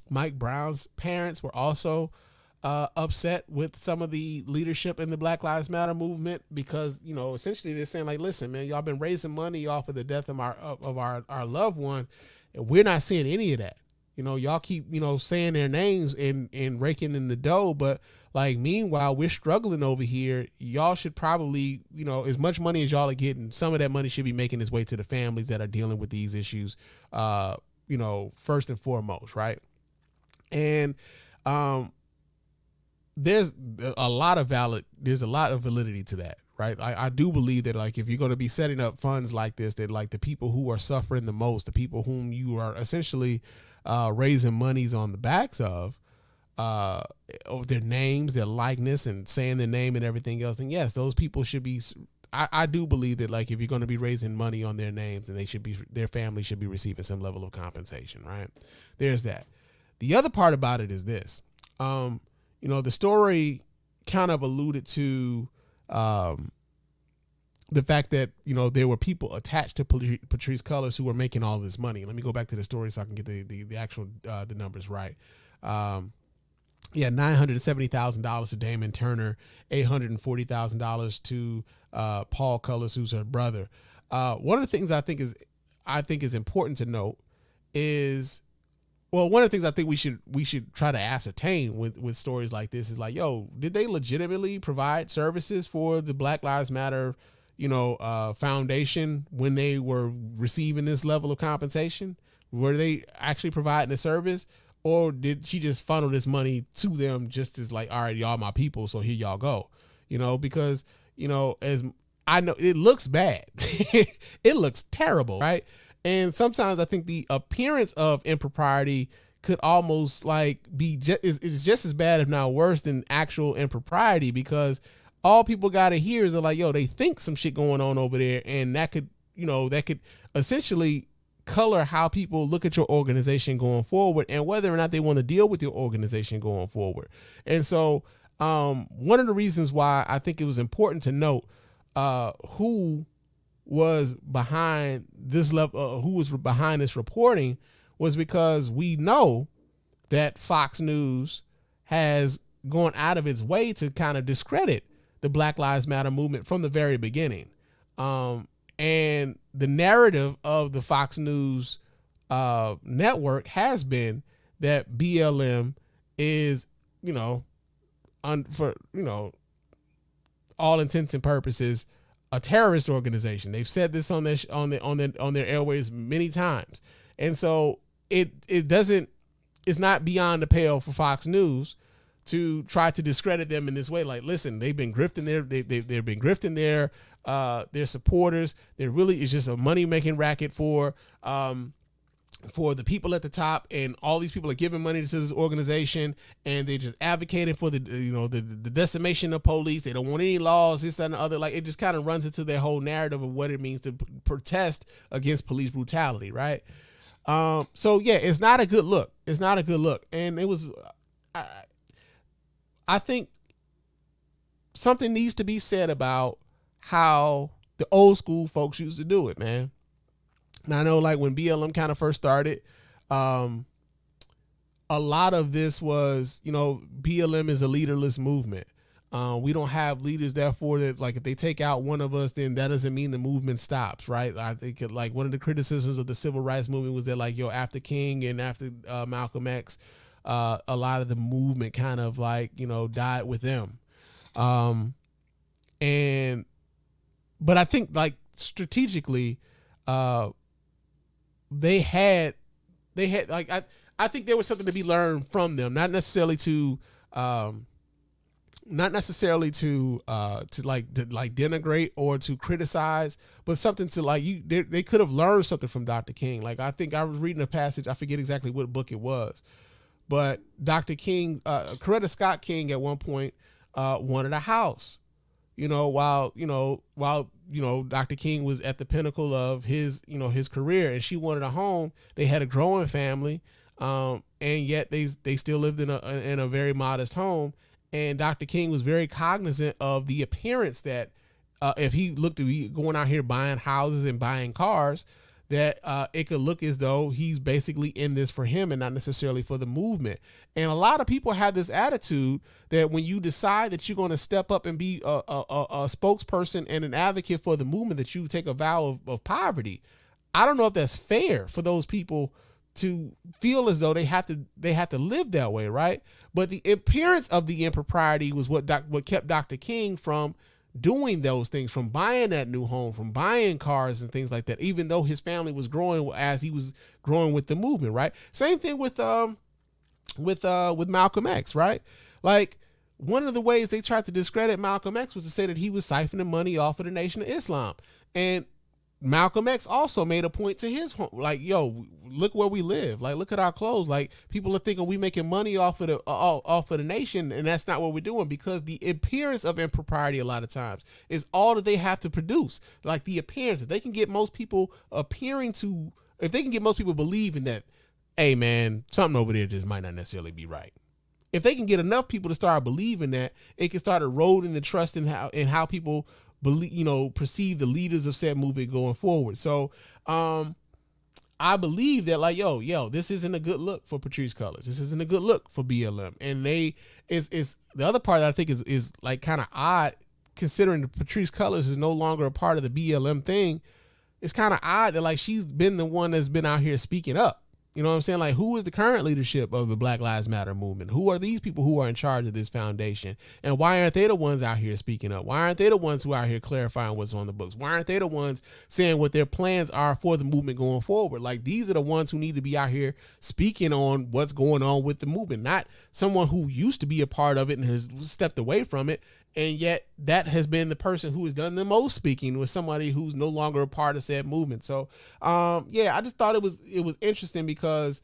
Mike Brown's parents were also upset with some of the leadership in the Black Lives Matter movement, because, you know, essentially they're saying, like, listen, man, y'all been raising money off of the death of our loved one, and we're not seeing any of that. You know, y'all keep, you know, saying their names and raking in the dough, but like, meanwhile, we're struggling over here. Y'all should probably, you know, as much money as y'all are getting, some of that money should be making its way to the families that are dealing with these issues, you know, first and foremost, right? And there's a lot of validity to that, right? I do believe that, like, if you're going to be setting up funds like this, that, like, the people who are suffering the most, the people whom you are essentially raising monies on the backs of their names, their likeness, and saying their name and everything else, then yes, those people should be. I do believe that, like, if you're going to be raising money on their names, and their family should be receiving some level of compensation, right? There's that. The other part about it is this. You know, the story kind of alluded to the fact that, you know, there were people attached to Patrisse Cullors who were making all this money. Let me go back to the story so I can get the actual the numbers right. $970,000 to Damon Turner, $840,000 to Paul Cullors, who's her brother. One of the things I think is important to note is, well, one of the things I think we should try to ascertain with stories like this is like, yo, did they legitimately provide services for the Black Lives Matter, foundation when they were receiving this level of compensation? Were they actually providing a service, or did she just funnel this money to them just as like, all right, y'all my people, so here y'all go, because, as I know, it looks bad. It looks terrible, right? And sometimes I think the appearance of impropriety could almost like be is just as bad, if not worse, than actual impropriety, because all people got to hear is like, yo, they think some shit going on over there, and that could essentially color how people look at your organization going forward and whether or not they want to deal with your organization going forward. And so one of the reasons why I think it was important to note who was behind this level, who was behind this reporting, was because we know that Fox News has gone out of its way to kind of discredit the Black Lives Matter movement from the very beginning. And the narrative of the Fox News network has been that BLM is, for all intents and purposes, a terrorist organization. They've said this on their airways many times, and so it's not beyond the pale for Fox News to try to discredit them in this way. Like, listen, they've been grifting they've been grifting their supporters. There really is just a money making racket for the people at the top, and all these people are giving money to this organization, and they just advocating for the decimation of police. They don't want any laws, this, that, and the other. Like, it just kind of runs into their whole narrative of what it means to protest against police brutality, right? So yeah, it's not a good look. It's not a good look, and it was. I think something needs to be said about how the old school folks used to do it, man. And I know, like, when BLM kind of first started, a lot of this was, BLM is a leaderless movement. We don't have leaders, therefore, that, like, if they take out one of us, then that doesn't mean the movement stops, right? I think, like, one of the criticisms of the civil rights movement was that, like, after King and after Malcolm X, a lot of the movement kind of, like, died with them. But I think, like, strategically, they had like, I think there was something to be learned from them, not necessarily to denigrate or to criticize, but something to, like, they could have learned something from Dr. King. Like, I think I was reading a passage, I forget exactly what book it was, but Dr. King, Coretta Scott King at one point wanted a house, while Dr. King was at the pinnacle of his career, and she wanted a home. They had a growing family, and yet they still lived in a very modest home. And Dr. King was very cognizant of the appearance that if he looked to be going out here buying houses and buying cars, that it could look as though he's basically in this for him and not necessarily for the movement. And a lot of people have this attitude that when you decide that you're going to step up and be a spokesperson and an advocate for the movement, that you take a vow of poverty. I don't know if that's fair for those people to feel as though they have to live that way, right? But the appearance of the impropriety was what kept Dr. King from doing those things, from buying that new home, from buying cars and things like that, even though his family was growing as he was growing with the movement, right? Same thing with Malcolm X, right? Like, one of the ways they tried to discredit Malcolm X was to say that he was siphoning money off of the Nation of Islam. And Malcolm X also made a point to his home, like, yo, look where we live. Like, look at our clothes. Like, people are thinking we making money off of the nation, and that's not what we're doing, because the appearance of impropriety a lot of times is all that they have to produce. Like, the appearance. If they can get most people believing that, hey man, something over there just might not necessarily be right. If they can get enough people to start believing that, it can start eroding the trust in how people believe, perceive the leaders of said movement going forward. So I believe that like, yo, this isn't a good look for Patrisse Cullors. This isn't a good look for BLM. And is the other part that I think is like kind of odd, considering that Patrisse Cullors is no longer a part of the BLM thing. It's kind of odd that like she's been the one that's been out here speaking up. You know what I'm saying? Like, who is the current leadership of the Black Lives Matter movement? Who are these people who are in charge of this foundation? And why aren't they the ones out here speaking up? Why aren't they the ones who are out here clarifying what's on the books? Why aren't they the ones saying what their plans are for the movement going forward? Like, these are the ones who need to be out here speaking on what's going on with the movement, not someone who used to be a part of it and has stepped away from it. And yet that has been the person who has done the most speaking, with somebody who's no longer a part of said movement. So, yeah, I just thought it was interesting because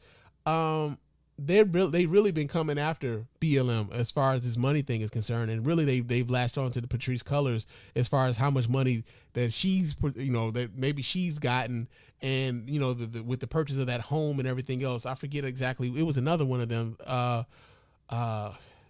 they've really been coming after BLM as far as this money thing is concerned. And really they've latched on to the Patrisse Cullors as far as how much money that she's, that maybe she's gotten. And, with the purchase of that home and everything else, I forget exactly. It was another one of them.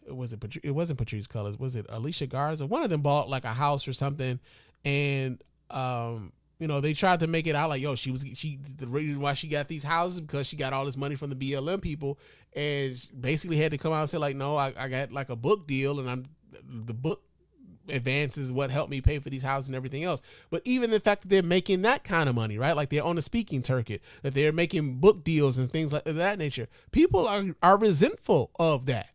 It wasn't Patrisse Cullors. Was it Alicia Garza? One of them bought like a house or something. And, they tried to make it out like, yo, the reason why she got these houses because she got all this money from the BLM people, and basically had to come out and say like, no, I got like a book deal, and the book advances what helped me pay for these houses and everything else. But even the fact that they're making that kind of money, right? Like they're on a speaking circuit, that they're making book deals and things like that nature. People are resentful of that.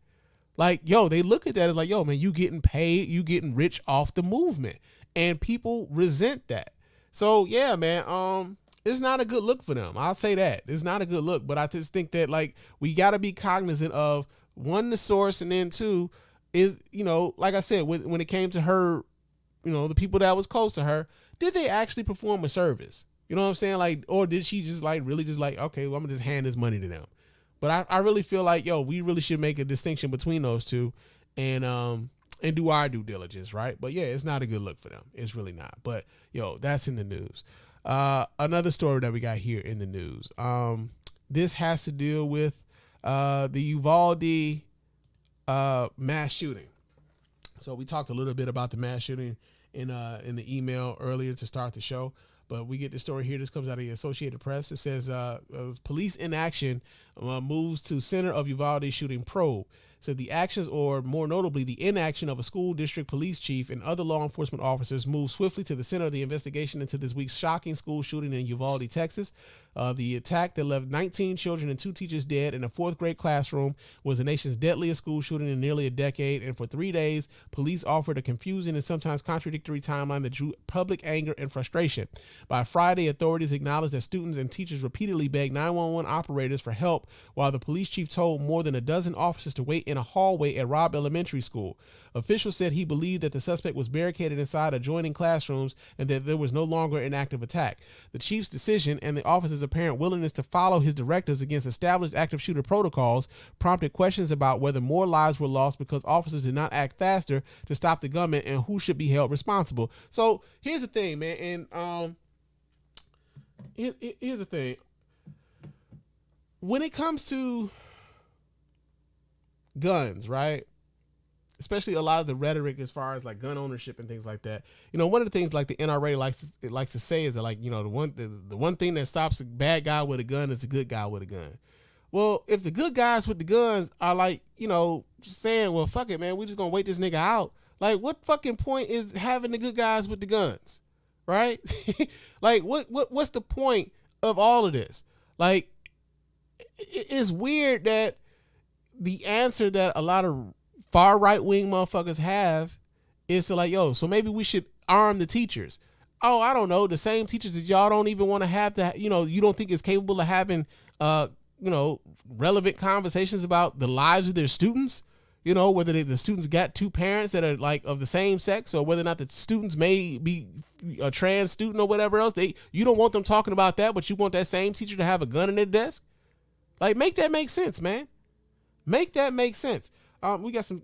Like, yo, they look at that as like, yo, man, you getting paid, you getting rich off the movement, and people resent that. So yeah, man, it's not a good look for them. I'll say that it's not a good look, but I just think that like we got to be cognizant of, one, the source, and then two is, like I said, when it came to her, the people that was close to her, did they actually perform a service? You know what I'm saying? Like, or did she just like really just like, okay, well, I'm gonna just hand this money to them? But I really feel like, yo, we really should make a distinction between those two and do our due diligence, right? But yeah, it's not a good look for them. It's really not. But yo, that's in the news. Another story that we got here in the news. This has to deal with the Uvalde mass shooting. So we talked a little bit about the mass shooting in the email earlier to start the show. But we get the story here. This comes out of the Associated Press. It says police inaction moves to center of Uvalde shooting probe. So the actions, or more notably, the inaction of a school district police chief and other law enforcement officers moved swiftly to the center of the investigation into this week's shocking school shooting in Uvalde, Texas. The attack that left 19 children and 2 teachers dead in a 4th grade classroom was the nation's deadliest school shooting in nearly a decade. And for 3 days, police offered a confusing and sometimes contradictory timeline that drew public anger and frustration. By Friday, authorities acknowledged that students and teachers repeatedly begged 911 operators for help, while the police chief told more than a dozen officers to wait in a hallway at Robb Elementary School. Officials said he believed that the suspect was barricaded inside adjoining classrooms and that there was no longer an active attack. The chief's decision and the officer's apparent willingness to follow his directives against established active shooter protocols prompted questions about whether more lives were lost because officers did not act faster to stop the gunman, and who should be held responsible. So here's the thing, man, and here's the thing. When it comes to guns, right? Especially a lot of the rhetoric as far as like gun ownership and things like that. One of the things like the NRA likes to say is that like, the one thing that stops a bad guy with a gun is a good guy with a gun. Well, if the good guys with the guns are like, saying, well, fuck it, man, we just gonna wait this nigga out. Like, what fucking point is having the good guys with the guns, right? Like, what's the point of all of this? Like, it's weird that the answer that a lot of far right wing motherfuckers have is to like, yo, so maybe we should arm the teachers. Oh, I don't know. The same teachers that y'all don't even want to have to, you don't think is capable of having, relevant conversations about the lives of their students, whether the students got 2 parents that are like of the same sex, or whether or not the students may be a trans student or whatever else. You don't want them talking about that, but you want that same teacher to have a gun in their desk. Like, make that make sense, man. Make that make sense. We got some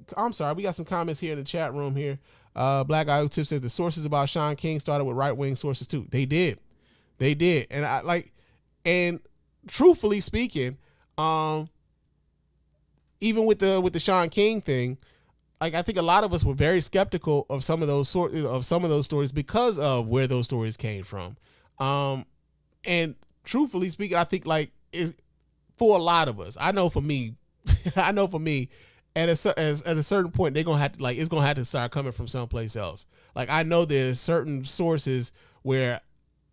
comments here in the chat room here. Black Guy Who Tip says the sources about Sean King started with right-wing sources too. They did. And truthfully speaking, even with the Sean King thing, like, I think a lot of us were very skeptical of some of those stories because of where those stories came from. And truthfully speaking, I think like is for a lot of us. I know for me, at a certain point, they're gonna have to like it's gonna have to start coming from someplace else. Like I know there's certain sources where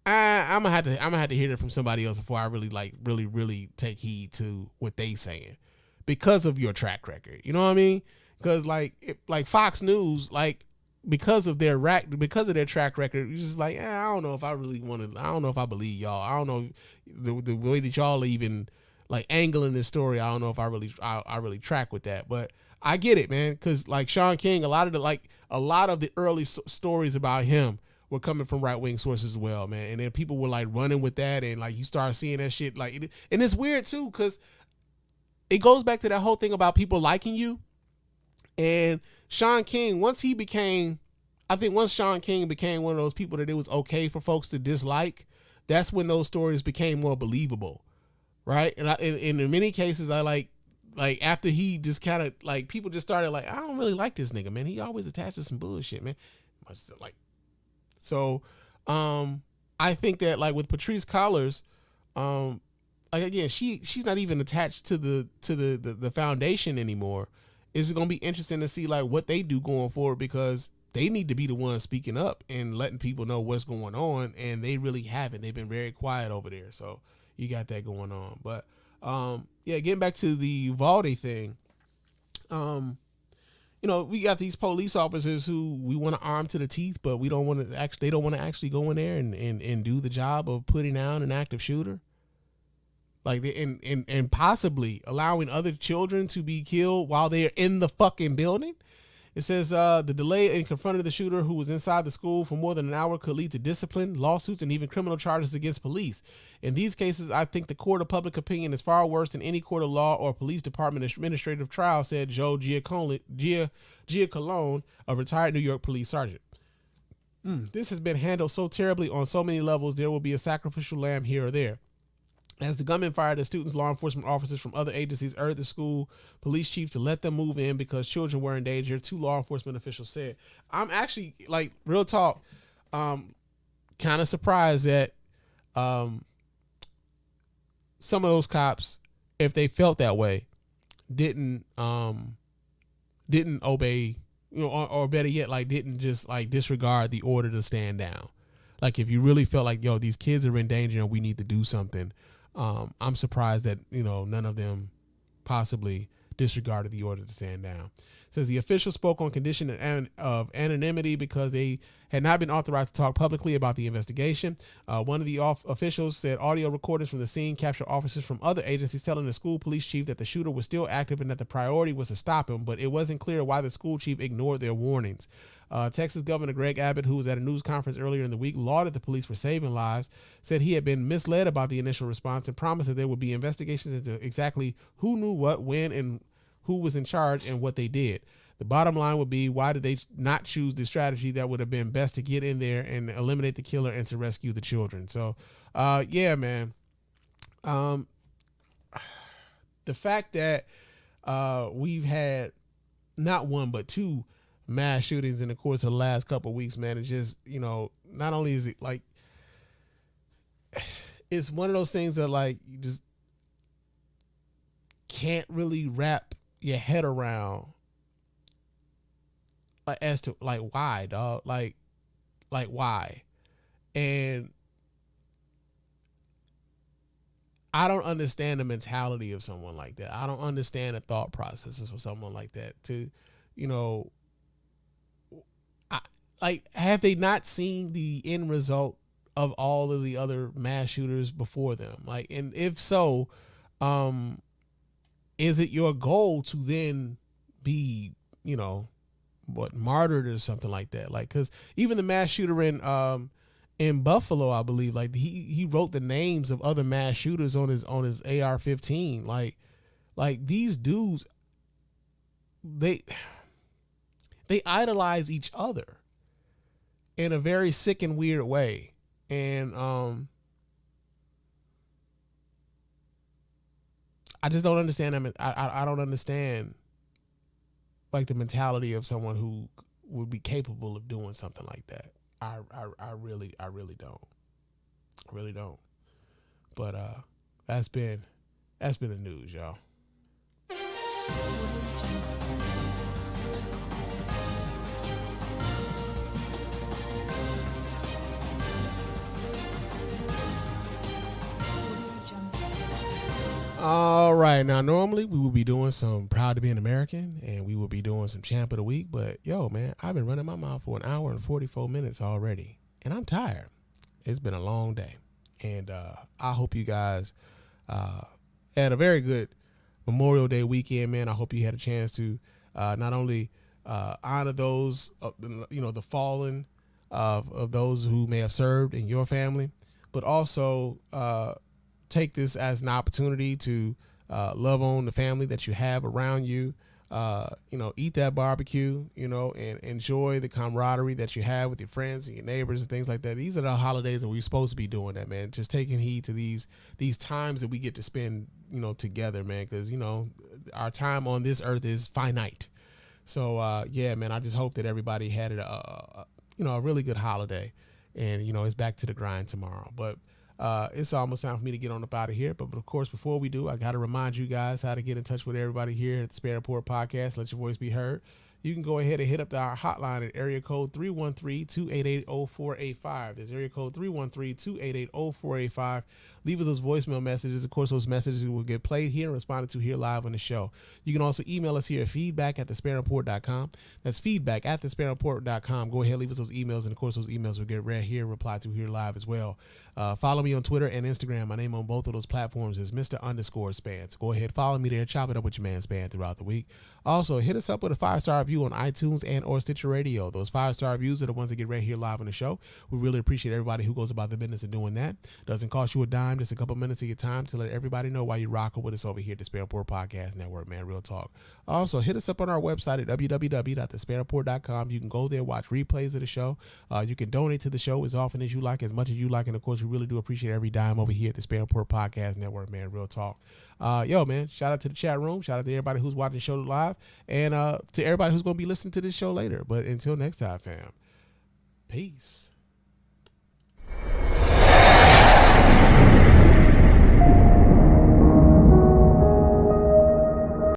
I'm gonna have to hear it from somebody else before I really take heed to what they saying because of your track record. You know what I mean? Because like Fox News, like because of their track record, you're just like, I don't know if I really want to. I don't know if I believe y'all. I don't know the way that y'all even like angling this story. I don't know if I really track with that, but I get it, man. Because like Sean King, a lot of the early stories about him were coming from right wing sources as well, man. And then people were like running with that, and like you start seeing that shit. Like, and it's weird too, because it goes back to that whole thing about people liking you. And Sean King, once Sean King became one of those people that it was okay for folks to dislike, that's when those stories became more believable, right? And in many cases, I like after he just kind of like people just started like, I don't really like this nigga, man. He always attached to some bullshit, man. So, I think that like with Patrisse Cullors, like again, she's not even attached to the foundation anymore. It's going to be interesting to see like what they do going forward, because they need to be the ones speaking up and letting people know what's going on. And they really haven't. They've been very quiet over there. So you got that going on. But, yeah, getting back to the Uvalde thing, we got these police officers who we want to arm to the teeth, but they don't want to actually go in there and do the job of putting down an active shooter. Like and possibly allowing other children to be killed while they're in the fucking building. It says the delay in confronting the shooter who was inside the school for more than an hour could lead to discipline, lawsuits, and even criminal charges against police. In these cases, I think the court of public opinion is far worse than any court of law or police department administrative trial, said Joe Giacolone, a retired New York police sergeant. This has been handled so terribly on so many levels, there will be a sacrificial lamb here or there. As the gunman fired at students, law enforcement officers from other agencies urged the school police chief to let them move in because children were in danger, 2 law enforcement officials said. I'm actually, like, real talk, kind of surprised that some of those cops, if they felt that way, didn't obey, or better yet, like, didn't just, like, disregard the order to stand down. Like, if you really felt like, these kids are in danger and we need to do something, I'm surprised that, none of them possibly disregarded the order to stand down. It says the official spoke on condition of anonymity because they had not been authorized to talk publicly about the investigation. One of the officials said audio recordings from the scene captured officers from other agencies telling the school police chief that the shooter was still active and that the priority was to stop him, but it wasn't clear why the school chief ignored their warnings. Texas Governor Greg Abbott, who was at a news conference earlier in the week, lauded the police for saving lives, said he had been misled about the initial response, and promised that there would be investigations into exactly who knew what, when, and who was in charge and what they did. The bottom line would be, why did they not choose the strategy that would have been best to get in there and eliminate the killer and to rescue the children? So, yeah, man. The fact that we've had not one but 2 mass shootings in the course of the last couple of weeks, man, it's just, not only is it like, it's one of those things that like you just can't really wrap your head around, like, as to like why, dog, like why. And I don't understand the mentality of someone like that. I don't understand the thought processes for someone like that to, have they not seen the end result of all of the other mass shooters before them? Like, and if so, is it your goal to then be, martyred or something like that? Like, cause even the mass shooter in Buffalo, I believe, like he wrote the names of other mass shooters on his AR-15. Like these dudes, they idolize each other in a very sick and weird way. And I just don't understand them. I don't understand like the mentality of someone who would be capable of doing something like that. I really don't. I really don't. But that's been the news, y'all. All right, now normally we would be doing some Proud to be an American, and we would be doing some Champ of the Week, but yo, man, I've been running my mouth for 1 hour and 44 minutes already, and I'm tired. It's been a long day, and I hope you guys had a very good Memorial Day weekend, man. I hope you had a chance to not only honor those, the fallen of those who may have served in your family, but also take this as an opportunity to love on the family that you have around you. Eat that barbecue, and enjoy the camaraderie that you have with your friends and your neighbors and things like that. These are the holidays that we're supposed to be doing that, man. Just taking heed to these times that we get to spend, together, man, because, our time on this earth is finite. So, yeah, man, I just hope that everybody had a really good holiday, and, it's back to the grind tomorrow. But it's almost time for me to get on up out of here. But of course, before we do, I got to remind you guys how to get in touch with everybody here at the Spann Report podcast. Let your voice be heard. You can go ahead and hit up our hotline at area code 313-288-0485. There's area code 313-288-0485. Leave us those voicemail messages. Of course, those messages will get played here and responded to here live on the show. You can also email us here at feedback@thespannreport.com. That's feedback@thespannreport.com. Go ahead, leave us those emails, and of course, those emails will get read here, replied to here live as well. Follow me on Twitter and Instagram. My name on both of those platforms is Mr._Spann. So go ahead, follow me there, chop it up with your man Spann throughout the week. Also, hit us up with a 5-star review on iTunes and or Stitcher Radio. Those 5-star reviews are the ones that get read here live on the show. We really appreciate everybody who goes about the business of doing that. Doesn't cost you a dime, just a couple minutes of your time to let everybody know why you're rocking with us over here at the Spann Report Podcast Network, man. Real talk. Also, hit us up on our website at www.thespannreport.com. You can go there, watch replays of the show. You can donate to the show as often as you like, as much as you like, and of course, we really do appreciate every dime over here at the Spann Report Podcast Network, man. Real talk. Yo, man, shout out to the chat room. Shout out to everybody who's watching the show live, and to everybody who's going to be listening to this show later. But until next time, fam, peace.